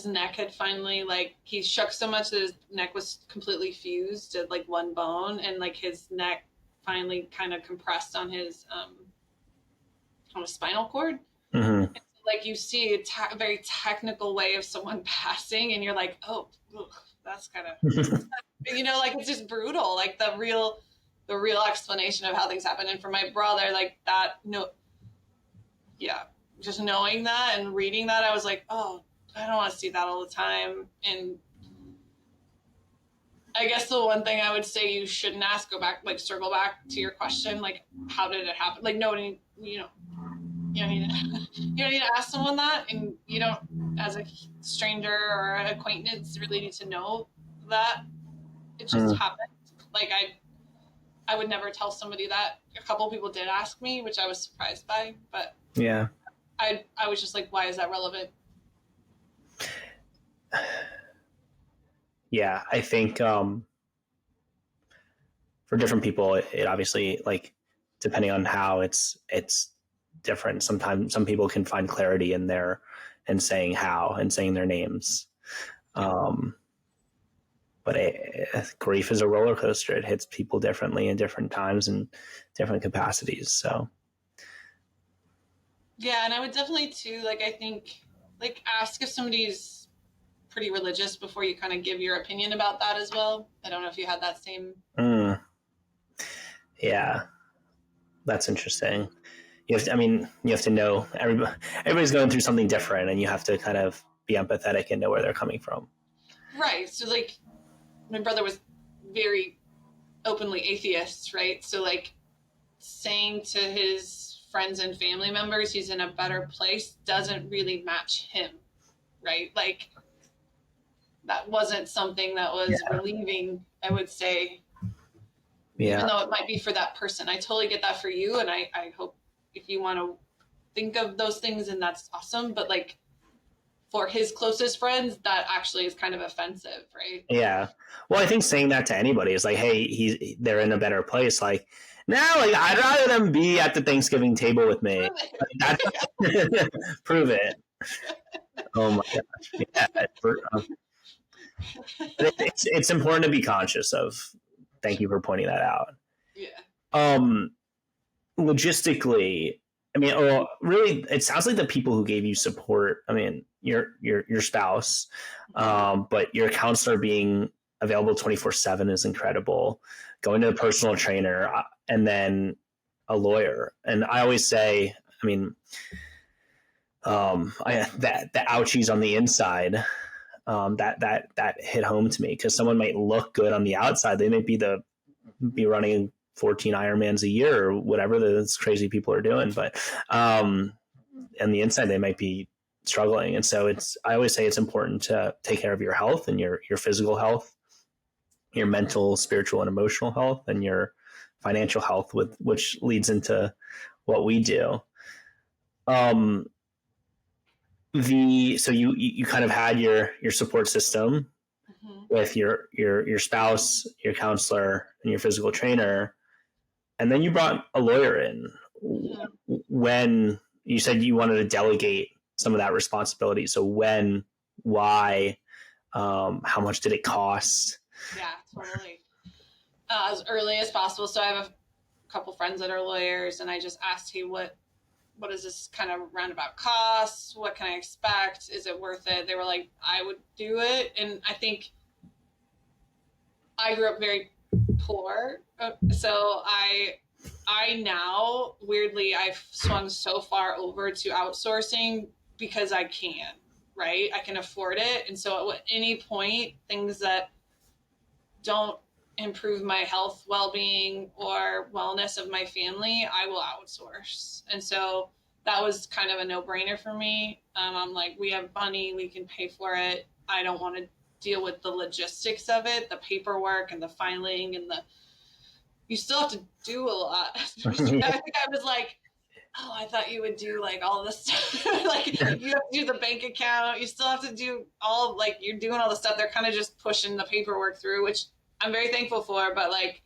Speaker 2: neck had finally, like, he shook so much that his neck was completely fused to like one bone, and like his neck finally kind of compressed on his spinal cord.
Speaker 1: Mm-hmm.
Speaker 2: So, like, you see a very technical way of someone passing, and you're like, oh, ugh, that's kind of like, it's just brutal, like the real explanation of how things happen. And for my brother, like that, just knowing that and reading that, I was like, oh, I don't want to see that all the time. And I guess the one thing I would say you shouldn't ask, circle back to your question, like, how did it happen? Like, nobody, you don't need to ask someone that, and you don't, as a stranger or an acquaintance, really need to know that. It just happened. Like, I would never tell somebody that. A couple people did ask me, which I was surprised by, but
Speaker 1: yeah,
Speaker 2: I was just like, why is that relevant?
Speaker 1: Yeah, I think for different people, it obviously, like, depending on how it's different. Sometimes some people can find clarity in there and saying how and saying their names. But grief is a roller coaster. It hits people differently in different times and different capacities. So,
Speaker 2: yeah, and I would definitely too, like, I think, like, ask if somebody's pretty religious before you kind of give your opinion about that as well. I don't know if you had that same.
Speaker 1: Yeah, that's interesting. You have to know everybody's going through something different, and you have to kind of be empathetic and know where they're coming from.
Speaker 2: Right. So, like, my brother was very openly atheist, right? So, like, saying to his friends and family members he's in a better place doesn't really match him, right? Like, that wasn't something that was relieving, I would say, even though it might be for that person. I totally get that for you, and I hope if you want to think of those things, and that's awesome, but like, for his closest friends, that actually is kind of offensive, right?
Speaker 1: Yeah. Well, I think saying that to anybody is like, hey, they're in a better place. Like, no, like, I'd rather them be at the Thanksgiving table with me. Prove it. Oh my gosh. Yeah. It's important to be conscious of. Thank you for pointing that out.
Speaker 2: Yeah.
Speaker 1: Logistically, I mean, really, it sounds like the people who gave you support, I mean, your spouse, but your counselor being available 24/7 is incredible. Going to a personal trainer, and then a lawyer. And I always say, I mean, the ouchies on the inside, that hit home to me, because someone might look good on the outside. They might be running 14 Ironmans a year or whatever those crazy people are doing. But on the inside, they might be struggling. And so I always say it's important to take care of your health and your physical health, your mental, spiritual, and emotional health, and your financial health, which leads into what we do. So you kind of had your support system with your spouse, your counselor, and your physical trainer, and then you brought a lawyer in. When you said you wanted to delegate some of that responsibility, so when, why, how much did it cost?
Speaker 2: Yeah, totally. As early as possible. So I have a couple friends that are lawyers, and I just asked, hey, what is this kind of roundabout cost? What can I expect? Is it worth it? They were like, I would do it. And I think I grew up very poor. So I now, weirdly, I've swung so far over to outsourcing because I can, right? I can afford it. And so at any point, things that don't improve my health, well-being, or wellness of my family, I will outsource. And so that was kind of a no-brainer for me. I'm like, we have money, we can pay for it. I don't want to deal with the logistics of it, the paperwork and the filing and you still have to do a lot. I think I was like, oh, I thought you would do like all this stuff. Like you have to do the bank account. You still have to do you're doing all the stuff. They're kind of just pushing the paperwork through, which I'm very thankful for, but like,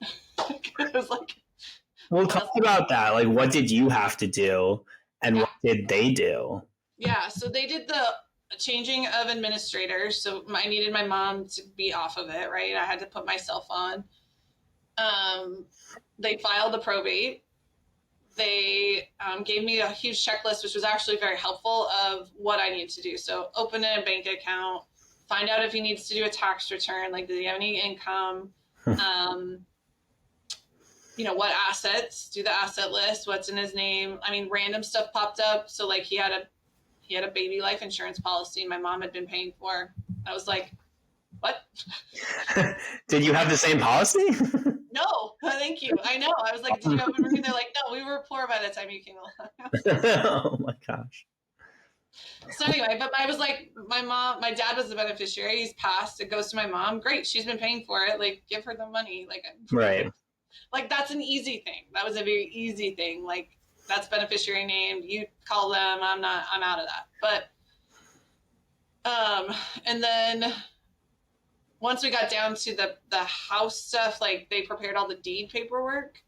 Speaker 2: it was like.
Speaker 1: Well, talk about that. Like, what did you have to do and what did they do?
Speaker 2: Yeah. So they did the changing of administrators. So I needed my mom to be off of it, right? I had to put myself on. They filed the probate. They gave me a huge checklist, which was actually very helpful of what I need to do. So open a bank account, find out if he needs to do a tax return, like does he have any income, what assets, do the asset list, what's in his name. I mean, random stuff popped up. So like he had a baby life insurance policy my mom had been paying for. I was like, what?
Speaker 1: Did you have the same policy?
Speaker 2: No, thank you. I know. I was like, did you have a room? They're like, no, we were poor by the time you came along.
Speaker 1: Oh my gosh.
Speaker 2: So anyway, but I was like, my dad was the beneficiary. He's passed. It goes to my mom. Great. She's been paying for it. Like, give her the money. Like,
Speaker 1: right.
Speaker 2: Like, that's an easy thing. That was a very easy thing. Like, that's beneficiary named. You call them. I'm out of that. But, and then once we got down to the house stuff, like they prepared all the deed paperwork.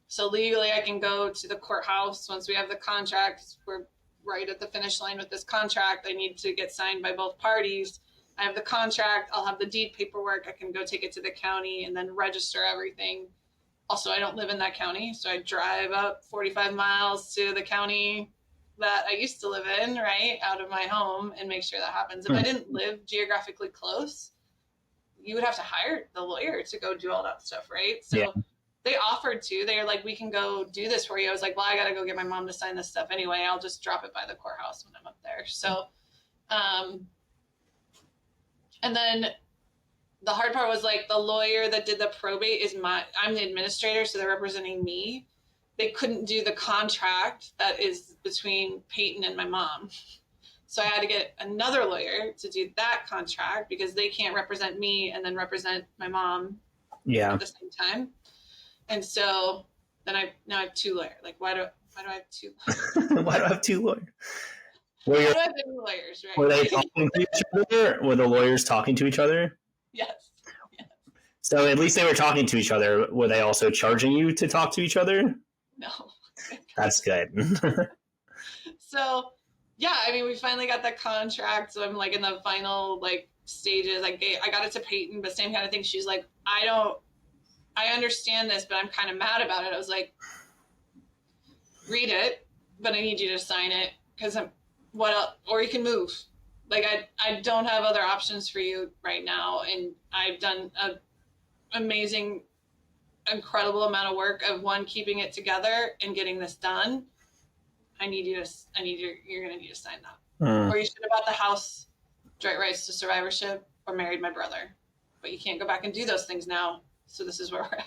Speaker 2: So legally I can go to the courthouse once we have the contract. We're right at the finish line with this contract. I need to get signed by both parties. I have the contract. I'll have the deed paperwork. I can go take it to the county and then register everything. Also, I don't live in that county, so I drive up 45 miles to the county that I used to live in, right, out of my home, and make sure that happens. If I didn't live geographically close, you would have to hire the lawyer to go do all that stuff, right? So they offered to. They were like, we can go do this for you. I was like, well, I got to go get my mom to sign this stuff anyway. I'll just drop it by the courthouse when I'm up there. So, and then the hard part was like the lawyer that did the probate I'm the administrator, so they're representing me. They couldn't do the contract that is between Peyton and my mom. So I had to get another lawyer to do that contract because they can't represent me and then represent my mom at the same time. And so then I have two lawyers. Like, why do I have two lawyers?
Speaker 1: Why do I have two lawyers?
Speaker 2: Why do I have two lawyers, right?
Speaker 1: Were they talking to each other? Were the lawyers talking to each other?
Speaker 2: Yes.
Speaker 1: So at least they were talking to each other. Were they also charging you to talk to each other?
Speaker 2: No.
Speaker 1: That's good.
Speaker 2: So, yeah, I mean, we finally got the contract. So I'm like in the final like stages. I got it to Peyton, but same kind of thing. She's like, I understand this, but I'm kind of mad about it. I was like, read it, but I need you to sign it because what else? Or you can move. Like I don't have other options for you right now. And I've done an amazing, incredible amount of work of keeping it together and getting this done. you're going to need to sign that. Or you should have bought the house, joint rights to survivorship, or married my brother. But you can't go back and do those things now. So this is where we're at.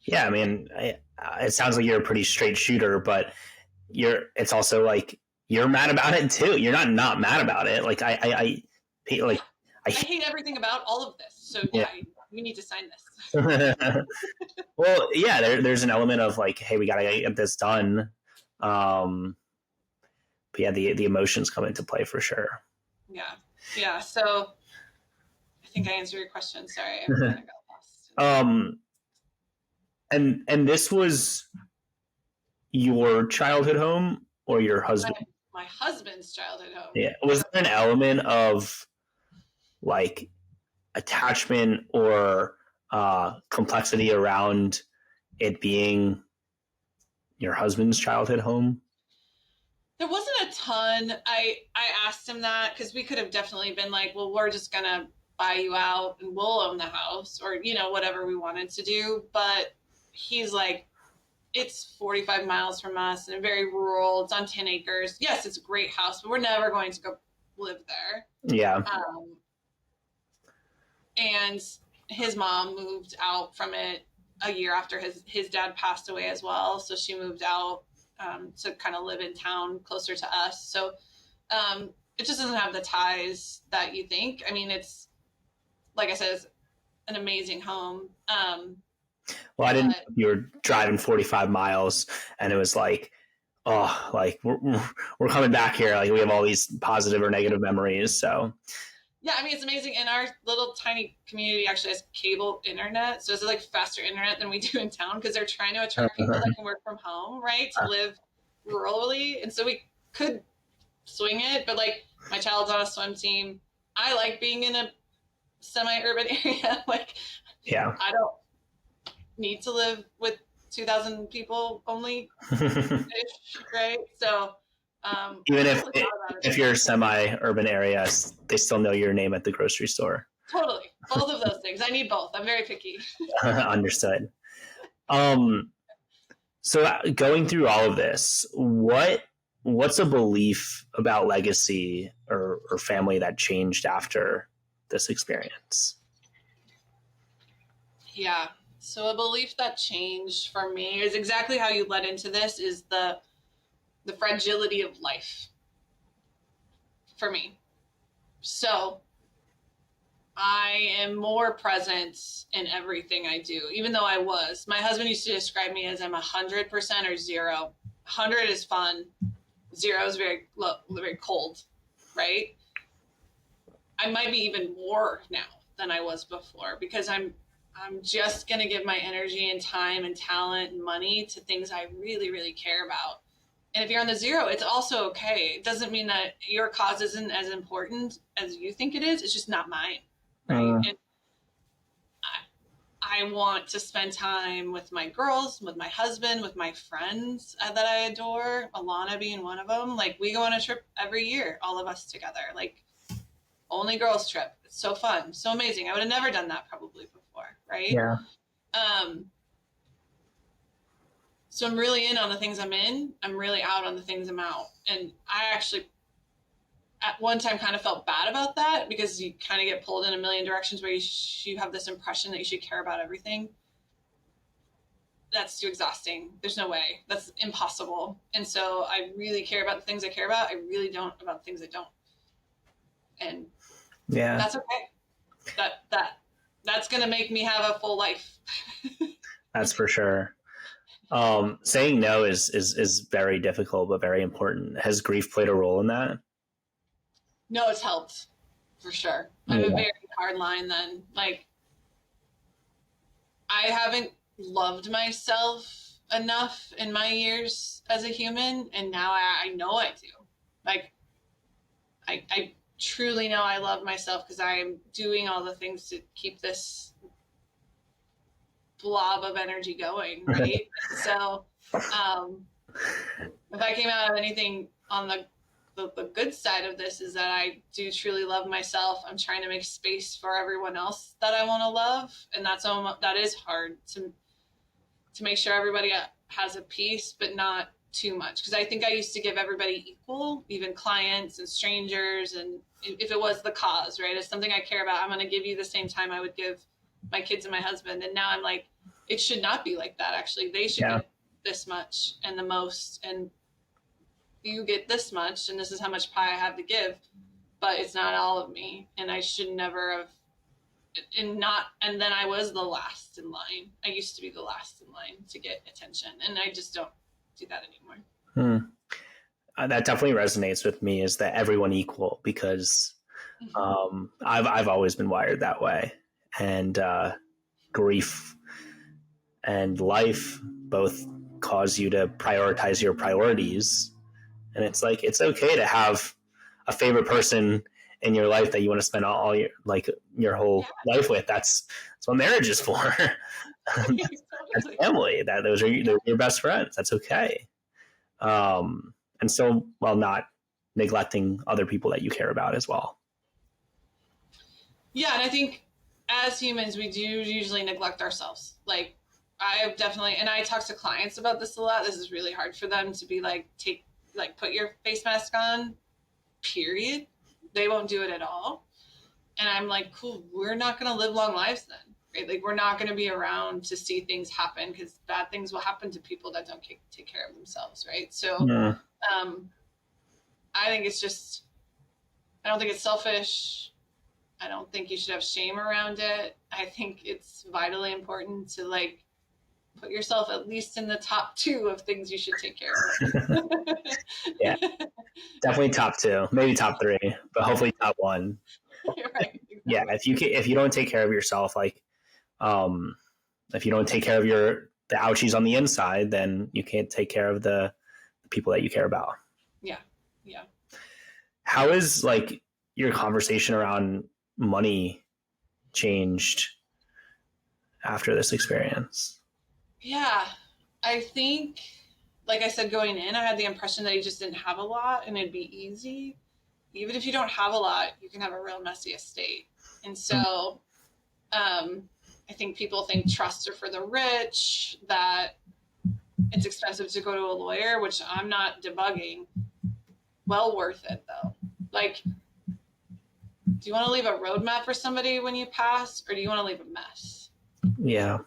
Speaker 1: Yeah, I mean, it sounds like you're a pretty straight shooter, but it's also like you're mad about it too. You're not mad about it. Like I like
Speaker 2: I hate everything about all of this. So yeah, we need to sign this.
Speaker 1: Well, yeah, there's an element of like, hey, we gotta get this done. But yeah, the emotions come into play for sure.
Speaker 2: Yeah. So I think I answered your question. Sorry, I kind of got lost.
Speaker 1: And this was your childhood home or your husband?
Speaker 2: My husband's childhood home.
Speaker 1: Yeah. Was there an element of like attachment or complexity around it being your husband's childhood home?
Speaker 2: There wasn't a ton. I asked him that because we could have definitely been like, well, we're just gonna buy you out and we'll own the house, or whatever we wanted to do. But he's like, it's 45 miles from us and very rural. It's on 10 acres. Yes, it's a great house, but we're never going to go live there.
Speaker 1: Yeah.
Speaker 2: And his mom moved out from it a year after his dad passed away as well. So she moved out to kind of live in town closer to us. So it just doesn't have the ties that you think. I mean, it's, like I said, it's an amazing home.
Speaker 1: Well, I didn't know you were driving 45 miles and it was like, oh, like we're coming back here. Like we have all these positive or negative memories. So
Speaker 2: yeah, I mean, it's amazing. And our little tiny community actually has cable internet. So it's like faster internet than we do in town because they're trying to attract people that can work from home, right? To live rurally. And so we could swing it, but like my child's on a swim team. I like being in a semi-urban area. Like,
Speaker 1: yeah,
Speaker 2: I don't need to live with 2,000 people only, right? So
Speaker 1: even if you're semi-urban area, they still know your name at the grocery store.
Speaker 2: Totally, both of those things. I need both. I'm very picky.
Speaker 1: Understood. So going through all of this, what's a belief about legacy or family that changed after this experience?
Speaker 2: Yeah. So a belief that changed for me is exactly how you led into this, is the fragility of life for me. So I am more present in everything I do, even though my husband used to describe me as I'm 100% or 0. 100 is fun. 0 is very low, very cold, right? I might be even more now than I was before because I'm just going to give my energy and time and talent and money to things I really, really care about. And if you're on the 0, it's also okay. It doesn't mean that your cause isn't as important as you think it is. It's just not mine. Right. And I want to spend time with my girls, with my husband, with my friends that I adore, Alana being one of them. Like, we go on a trip every year, all of us together. Like, only girls trip. It's so fun, so amazing. I would have never done that probably before, right?
Speaker 1: Yeah.
Speaker 2: So I'm really in on the things I'm in. I'm really out on the things I'm out. And I actually, at one time, kind of felt bad about that because you kind of get pulled in a million directions where you have this impression that you should care about everything. That's too exhausting. There's no way. That's impossible. And so I really care about the things I care about. I really don't about the things I don't. And
Speaker 1: yeah,
Speaker 2: that's okay. That's going to make me have a full life.
Speaker 1: That's for sure. Saying no is very difficult, but very important. Has grief played a role in that?
Speaker 2: No, it's helped for sure. I have a very hard line then. Like, I haven't loved myself enough in my years as a human, and now I know I do. Like, I truly know I love myself because I am doing all the things to keep this blob of energy going, right? So if I came out of anything on the good side of this, is that I do truly love myself. I'm trying to make space for everyone else that I want to love, and that is hard to make sure everybody has a piece, but not too much, because I think I used to give everybody equal, even clients and strangers, and if it was the cause, right, it's something I care about, I'm going to give you the same time I would give my kids and my husband. And now I'm like, it should not be like that. Actually, they should get this much and the most. And you get this much and this is how much pie I have to give, but it's not all of me. And I should never have, and then I was the last in line. I used to be the last in line to get attention, and I just don't do that anymore.
Speaker 1: That definitely resonates with me, is that everyone equal, because I've always been wired that way. And grief and life both cause you to prioritize your priorities. And it's like, it's okay to have a favorite person in your life that you want to spend all your whole life with. That's what marriage is for. That's family. Those are your best friends. That's okay. And so, while not neglecting other people that you care about as well.
Speaker 2: Yeah, and I think as humans, we do usually neglect ourselves. Like, I have definitely, and I talk to clients about this a lot. This is really hard for them to be like, put your face mask on, period. They won't do it at all. And I'm like, cool, we're not going to live long lives then, right? Like, we're not going to be around to see things happen, because bad things will happen to people that don't take care of themselves, right? So I think it's just, I don't think it's selfish. I don't think you should have shame around it. I think it's vitally important to like put yourself at least in the top 2 of things you should take care of.
Speaker 1: Yeah, definitely top 2, maybe top 3, but hopefully top 1.
Speaker 2: Right, exactly.
Speaker 1: Yeah, if you don't take care of yourself, like if you don't take care of the ouchies on the inside, then you can't take care of the people that you care about.
Speaker 2: Yeah.
Speaker 1: How is like your conversation around money changed after this experience?
Speaker 2: Yeah, I think, like I said, going in, I had the impression that you just didn't have a lot and it'd be easy. Even if you don't have a lot, you can have a real messy estate. And so I think people think trusts are for the rich, that it's expensive to go to a lawyer, which I'm not debugging. Well worth it, though. Like, do you want to leave a roadmap for somebody when you pass, or do you want to leave a mess?
Speaker 1: Yeah.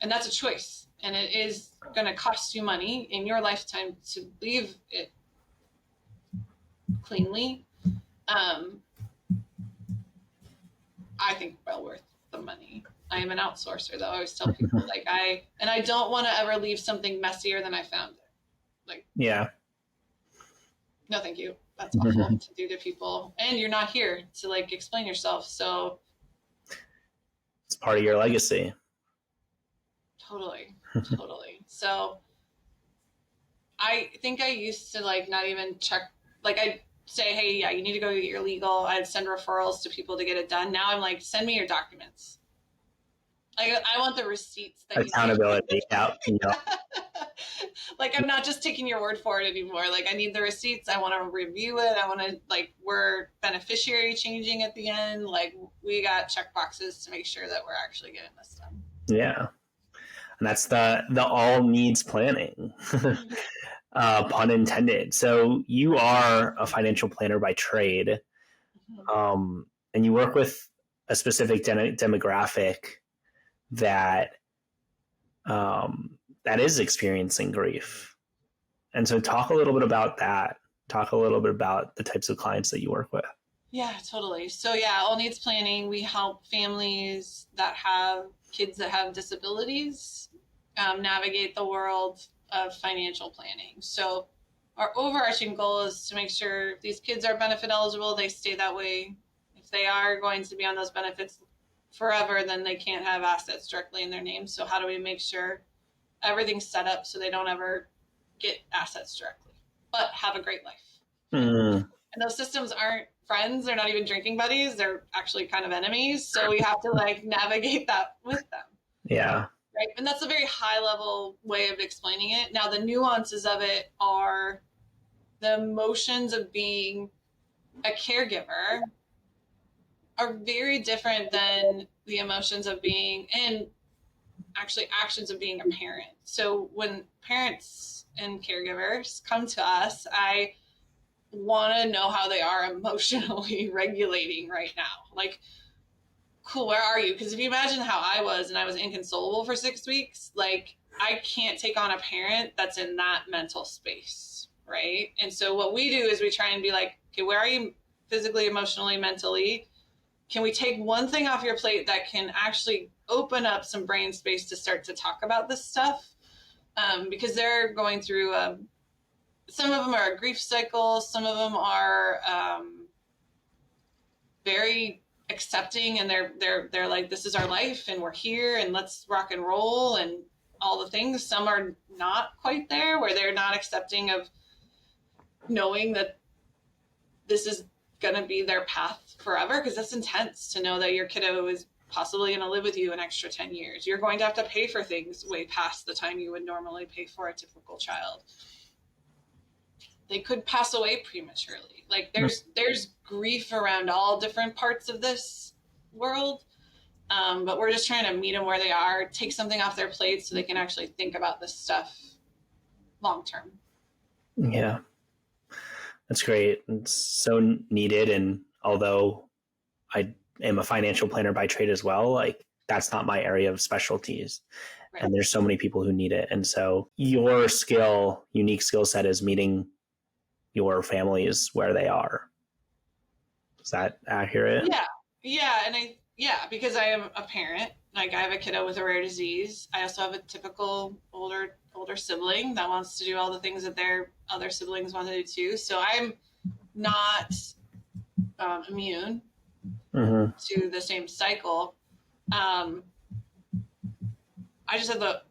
Speaker 2: And that's a choice. And it is going to cost you money in your lifetime to leave it cleanly. I think well worth the money. I am an outsourcer, though. I always tell people, like, I don't want to ever leave something messier than I found it. Like,
Speaker 1: yeah.
Speaker 2: No, thank you. That's awful to do to people. And you're not here to like explain yourself. So
Speaker 1: it's part of your legacy.
Speaker 2: Totally. So I think I used to like not even check, like I'd say, hey, yeah, you need to go get your legal. I'd send referrals to people to get it done. Now I'm like, send me your documents. Like, I want the receipts. That
Speaker 1: accountability. Yeah.
Speaker 2: Like, I'm not just taking your word for it anymore. Like, I need the receipts. I want to review it. I want to, like, we're beneficiary changing at the end. Like, we got check boxes to make sure that we're actually getting this done.
Speaker 1: Yeah. And that's the all needs planning, pun intended. So you are a financial planner by trade, and you work with a specific demographic that that is experiencing grief. And so talk a little bit about that. Talk a little bit about the types of clients that you work with.
Speaker 2: Yeah, totally. So yeah, all needs planning. We help families that have kids that have disabilities navigate the world of financial planning. So our overarching goal is to make sure if these kids are benefit eligible, they stay that way. If they are going to be on those benefits forever, then they can't have assets directly in their name. So how do we make sure everything's set up so they don't ever get assets directly, but have a great life? And those systems aren't friends. They're not even drinking buddies. They're actually kind of enemies. So we have to like navigate that with them.
Speaker 1: Yeah.
Speaker 2: Right. And that's a very high level way of explaining it. Now, the nuances of it are the emotions of being a caregiver are very different than the emotions of being, and actually actions of being a parent. So when parents and caregivers come to us, I want to know how they are emotionally regulating right now. Like, cool, where are you? Because if you imagine how I was, and I was inconsolable for 6 weeks, like, I can't take on a parent that's in that mental space. right? And so what we do is we try and be like, okay, where are you physically, emotionally, mentally? Can we take one thing off your plate that can actually open up some brain space to start to talk about this stuff? Because they're going through, some of them are a grief cycle, some of them are very accepting, and they're like, this is our life and we're here and let's rock and roll and all the things. Some are not quite there, where they're not accepting of knowing that this is going to be their path forever, because that's intense to know that your kiddo is possibly going to live with you an extra 10 years. You're going to have to pay for things way past the time you would normally pay for a typical child. They could pass away prematurely. Like there's grief around all different parts of this world. But we're just trying to meet them where they are, take something off their plate so they can actually think about this stuff long term.
Speaker 1: Yeah. That's great. It's so needed. And although I am a financial planner by trade as well, like that's not my area of specialties. Right. And there's so many people who need it. And so your unique skill set is meeting your families where they are. Is that accurate?
Speaker 2: Yeah. And because I am a parent, like I have a kiddo with a rare disease. I also have a typical older sibling that wants to do all the things that their other siblings want to do too. So I'm not immune to the same cycle. I just have the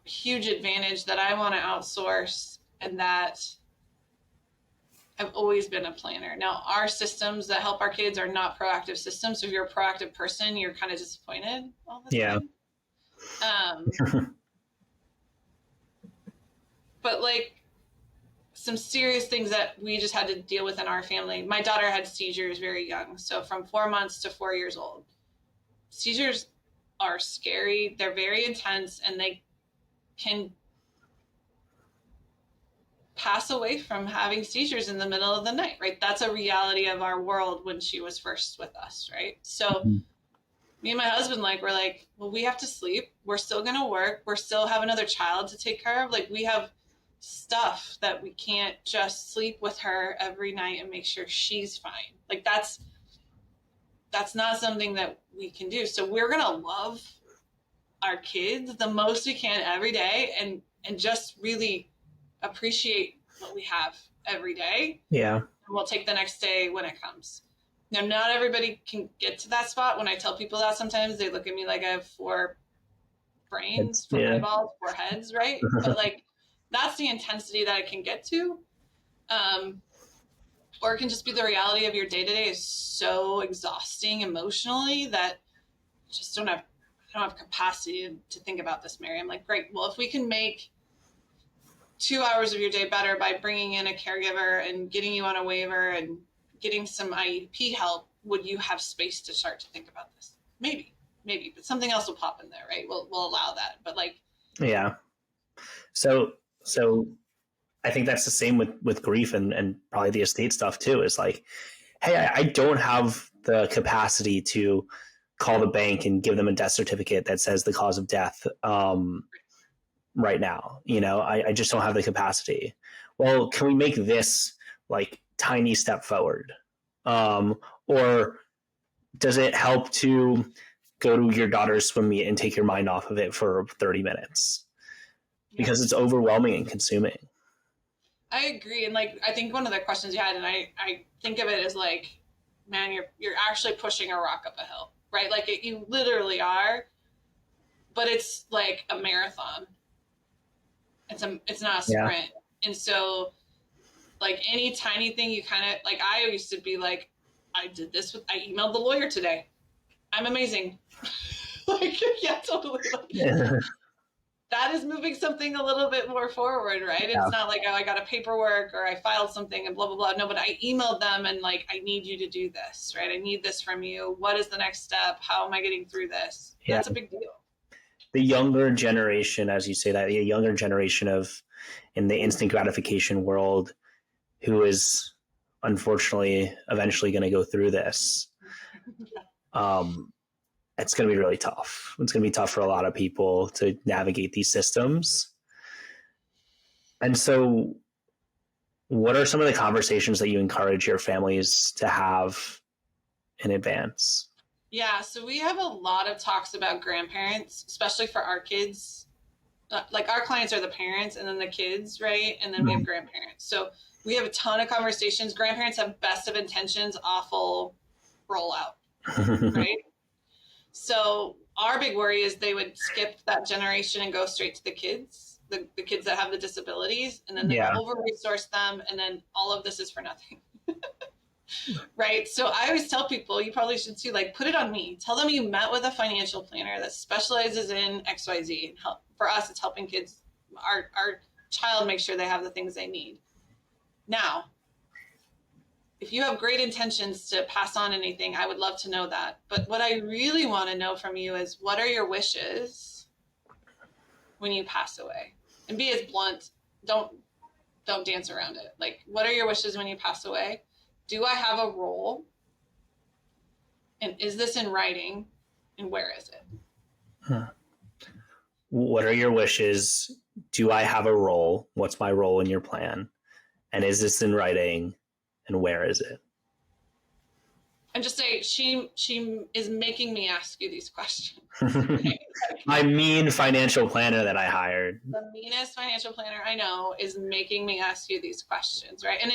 Speaker 2: huge advantage that I want to outsource, and that I've always been a planner. Now, our systems that help our kids are not proactive systems. So if you're a proactive person, you're kind of disappointed all the time. But like some serious things that we just had to deal with in our family. My daughter had seizures very young. So from 4 months to 4 years old. Seizures are scary. They're very intense, and they can pass away from having seizures in the middle of the night, right? That's a reality of our world when she was first with us, right? So me and my husband, we're like, well, we have to sleep. We're still going to work. We're still have another child to take care of. Like, we have stuff that we can't just sleep with her every night and make sure she's fine. Like, that's not something that we can do. So we're going to love our kids the most we can every day, and just really appreciate what we have every day. Yeah. And we'll take the next day when it comes. Now, not everybody can get to that spot. When I tell people that, sometimes they look at me like I have 4 brains, 4 eyeballs, 4 heads, right? But like, that's the intensity that it can get to. Or it can just be the reality of your day-to-day is so exhausting emotionally that I just don't have capacity to think about this, Mary. I'm like, great. Well, if we can make 2 hours of your day better by bringing in a caregiver and getting you on a waiver and getting some IEP help, would you have space to start to think about this? Maybe, but something else will pop in there, right? We'll allow that. But like, yeah. So I think that's the same with grief and probably the estate stuff too, is like, hey, I don't have the capacity to call the bank and give them a death certificate that says the cause of death right now. I just don't have the capacity. Well, can we make this like tiny step forward? Or does it help to go to your daughter's swim meet and take your mind off of it for 30 minutes? Because it's overwhelming and consuming. I agree. And like, I think one of the questions you had, and I think of it as like, man, you're actually pushing a rock up a hill, right? Like you literally are, but it's like a marathon. It's not a sprint. Yeah. And so like any tiny thing you kind of like, I used to be like, I emailed the lawyer today. I'm amazing. Like, yeah, totally. Like, that is moving something a little bit more forward, right? Yeah. It's not like, oh, I got a paperwork or I filed something and blah, blah, blah. No, but I emailed them and like, I need you to do this, right? I need this from you. What is the next step? How am I getting through this? Yeah. That's a big deal. The younger generation, as you say that, the younger generation in the instant gratification world, who is unfortunately eventually going to go through this. It's going to be really tough. It's going to be tough for a lot of people to navigate these systems. And so
Speaker 1: What are some of the conversations that you encourage your families to have in advance?
Speaker 2: Yeah, so we have a lot of talks about grandparents, especially for our kids. Like our clients are the parents and then the kids, right? And then we have grandparents. So we have a ton of conversations. Grandparents have best of intentions, awful rollout, right? So our big worry is they would skip that generation and go straight to the kids, the kids that have the disabilities, and then they will over-resource them, and then all of this is for nothing. Right? So I always tell people, you probably should too, like, put it on me. Tell them you met with a financial planner that specializes in XYZ. And help, for us, it's helping kids, our child make sure they have the things they need. Now, if you have great intentions to pass on anything, I would love to know that. But what I really want to know from you is, what are your wishes when you pass away? And be as blunt. Don't dance around it. Like, what are your wishes when you pass away? Do I have a role? And is this in writing? And where is it?
Speaker 1: What are your wishes? Do I have a role? What's my role in your plan? And is this in writing? And where is it?
Speaker 2: And just say, she is making me ask you these questions. Right?
Speaker 1: My mean financial planner that I hired.
Speaker 2: The meanest financial planner I know is making me ask you these questions, right? And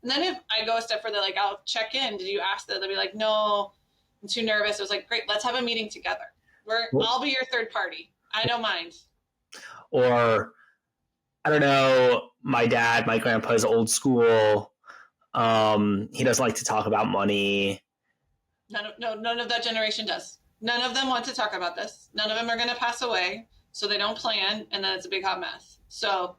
Speaker 2: then if I go a step further, like, I'll check in. Did you ask that? They'll be like, no, I'm too nervous. I was like, great, let's have a meeting together. I'll be your third party. I don't mind.
Speaker 1: Or, I don't know, my grandpa's old school. He doesn't like to talk about money.
Speaker 2: None of that generation does. None of them want to talk about this. None of them are going to pass away, so they don't plan, and then it's a big hot mess. So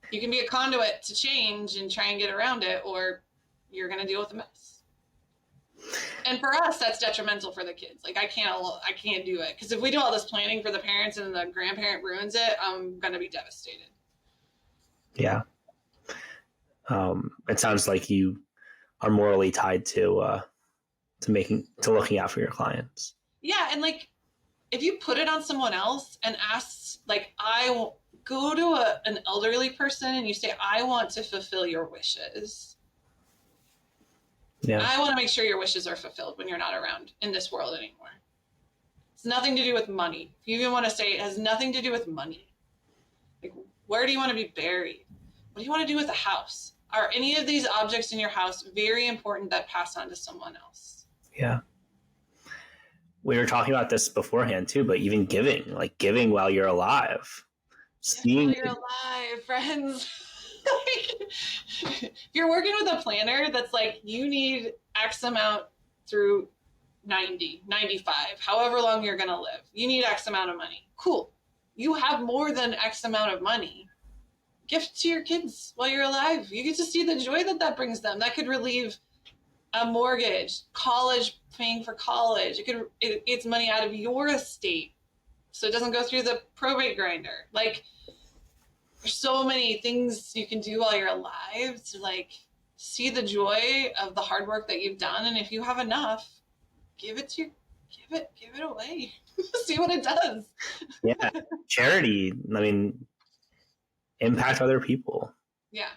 Speaker 2: you can be a conduit to change and try and get around it, or you're going to deal with the mess. And for us, that's detrimental for the kids. Like, I can't do it, because if we do all this planning for the parents and the grandparent ruins it, I'm going to be devastated.
Speaker 1: Yeah. It sounds like you are morally tied to looking out for your clients.
Speaker 2: Yeah, and like, if you put it on someone else and ask, like, I go to an elderly person and you say, I want to fulfill your wishes. Yeah. I want to make sure your wishes are fulfilled when you're not around in this world anymore. It's nothing to do with money. If you even want to say it has nothing to do with money. Like, where do you want to be buried? What do you want to do with the house? Are any of these objects in your house very important that pass on to someone else?
Speaker 1: Yeah. We were talking about this beforehand too, but even giving while you're alive.
Speaker 2: While you're alive, friends. If you're working with a planner that's like, you need X amount through 90, 95, however long you're going to live, you need X amount of money. Cool. You have more than X amount of money. Gift to your kids while you're alive. You get to see the joy that brings them. That could relieve a mortgage, college, paying for college. It's money out of your estate, so it doesn't go through the probate grinder. Like, there's so many things you can do while you're alive to, like, see the joy of the hard work that you've done. And if you have enough, give it away. See what it does.
Speaker 1: Yeah, charity. I mean, impact other people.
Speaker 2: Yeah.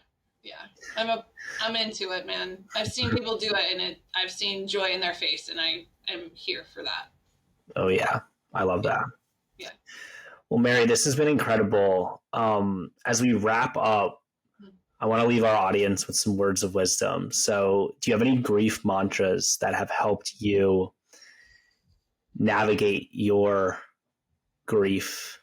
Speaker 2: I'm into it, man. I've seen people do it, and I've seen joy in their face, and I am here for that.
Speaker 1: Oh yeah, I love that.
Speaker 2: Yeah.
Speaker 1: Well, Mary, this has been incredible. As we wrap up, I want to leave our audience with some words of wisdom. So, do you have any grief mantras that have helped you navigate your grief?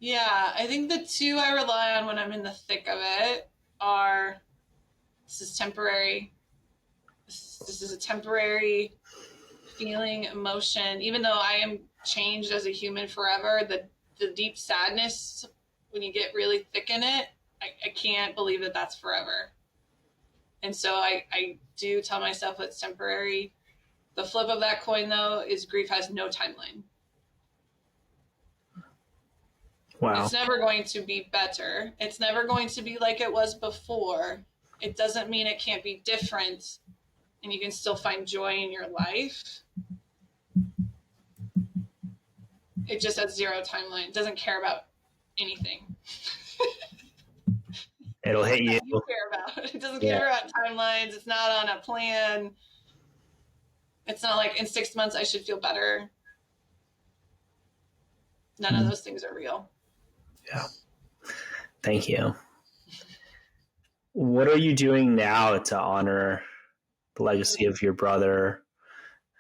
Speaker 2: Yeah, I think the two I rely on when I'm in the thick of it are, this is temporary. This is a temporary feeling, emotion. Even though I am changed as a human forever, the deep sadness, when you get really thick in it, I can't believe that that's forever. And so I do tell myself it's temporary. The flip of that coin, though, is grief has no timeline.
Speaker 1: Wow.
Speaker 2: It's never going to be better. It's never going to be like it was before. It doesn't mean it can't be different, and you can still find joy in your life. It just has zero timeline. It doesn't care about anything.
Speaker 1: It'll hit you.
Speaker 2: That you care about. It doesn't
Speaker 1: Yeah.
Speaker 2: care about timelines. It's not on a plan. It's not like in 6 months I should feel better. None of those things are real.
Speaker 1: Yeah. Thank you. What are you doing now to honor the legacy of your brother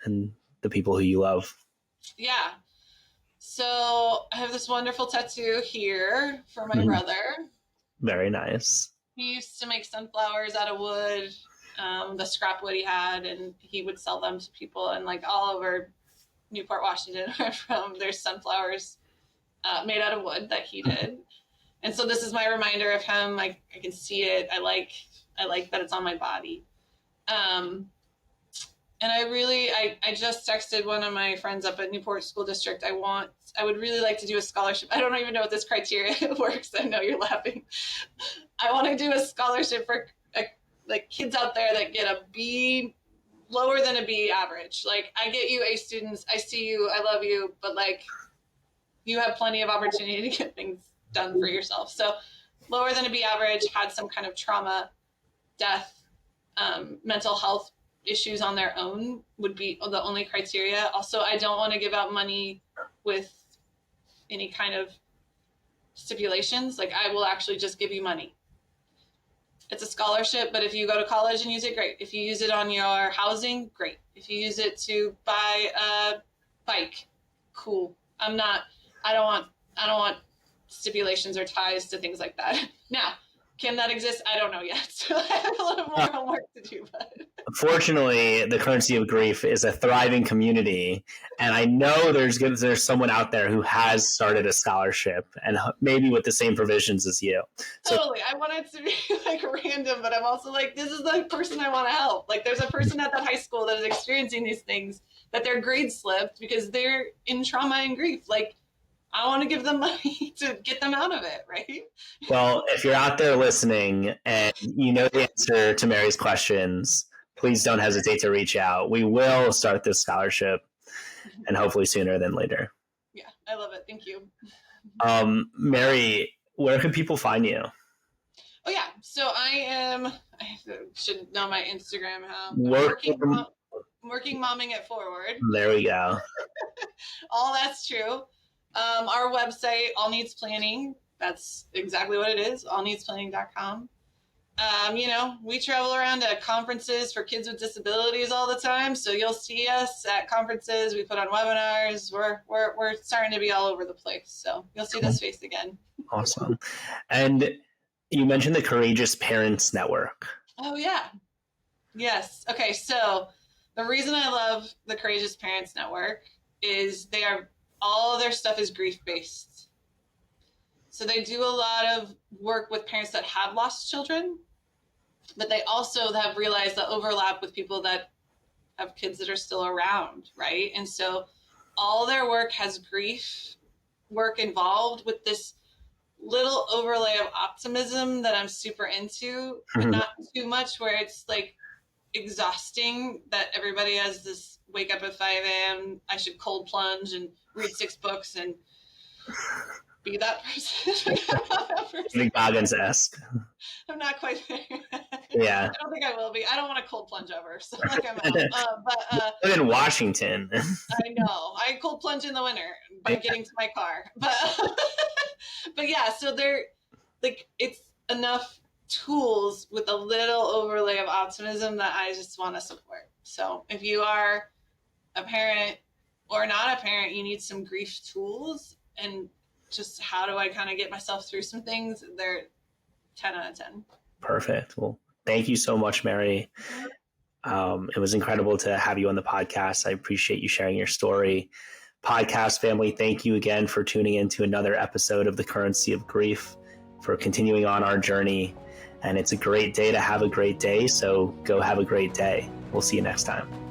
Speaker 1: and the people who you love?
Speaker 2: Yeah. So I have this wonderful tattoo here for my brother.
Speaker 1: Very nice.
Speaker 2: He used to make sunflowers out of wood, the scrap wood he had, and he would sell them to people. And like all over Newport, Washington, where I'm from, there's sunflowers made out of wood that he did. And so this is my reminder of him. I can see it. I like that it's on my body. And I just texted one of my friends up at Newport School District. I would really like to do a scholarship. I don't even know if this criteria works. I know you're laughing. I want to do a scholarship for like kids out there that get a B, lower than a B average. Like, I get you A students. I see you. I love you. But like, you have plenty of opportunity to get things done for yourself. So lower than a B average, had some kind of trauma, death, mental health issues on their own would be the only criteria. Also, I don't want to give out money with any kind of stipulations. Like, I will actually just give you money. It's a scholarship, but if you go to college and use it, great. If you use it on your housing, great. If you use it to buy a bike, cool. I don't want stipulations or ties to things like that. Now, can that exist? I don't know yet. So I have a little more homework to do. But
Speaker 1: Fortunately, the Currency of Grief is a thriving community, and I know there's someone out there who has started a scholarship, and maybe with the same provisions as you.
Speaker 2: So, totally. I want it to be like random, but I'm also like, this is the person I want to help. Like, there's a person at that high school that is experiencing these things, that their grades slipped because they're in trauma and grief. Like, I want to give them money to get them out of it, right?
Speaker 1: Well, if you're out there listening and you know the answer to Mary's questions, please don't hesitate to reach out. We will start this scholarship, and hopefully sooner than later.
Speaker 2: Yeah, I love it. Thank you.
Speaker 1: Mary, where can people find you?
Speaker 2: Oh, yeah. So I should know my Instagram. Working momming it forward.
Speaker 1: There we go.
Speaker 2: All that's true. Our website, All Needs Planning, that's exactly what it is, allneedsplanning.com. We travel around to conferences for kids with disabilities all the time, so you'll see us at conferences. We put on webinars. We're starting to be all over the place, so you'll see this face again.
Speaker 1: Awesome. And you mentioned the Courageous Parents Network.
Speaker 2: Oh, yeah. Yes. Okay, so the reason I love the Courageous Parents Network is all of their stuff is grief-based. So they do a lot of work with parents that have lost children, but they also have realized the overlap with people that have kids that are still around, right? And so all their work has grief work involved with this little overlay of optimism that I'm super into, but not too much where it's like exhausting that everybody has this wake up at 5 a.m. I should cold plunge and read 6 books and be that person.
Speaker 1: Nick Goggins-esque.
Speaker 2: I'm not quite there.
Speaker 1: Yeah.
Speaker 2: I don't think I will be. I don't want to cold plunge ever, so like I'm out.
Speaker 1: But in Washington.
Speaker 2: I know. I cold plunge in the winter by getting to my car. But yeah, so they're like, it's enough tools with a little overlay of optimism that I just want to support. So if you are a parent or not a parent, you need some grief tools and just how do I kind of get myself through some things, they're 10 out of 10.
Speaker 1: Perfect. Well, thank you so much, Mary. It was incredible to have you on the podcast. I appreciate you sharing your story. Podcast family, thank you again for tuning in to another episode of The Currency of Grief, for continuing on our journey. And it's a great day to have a great day, so go have a great day. We'll see you next time.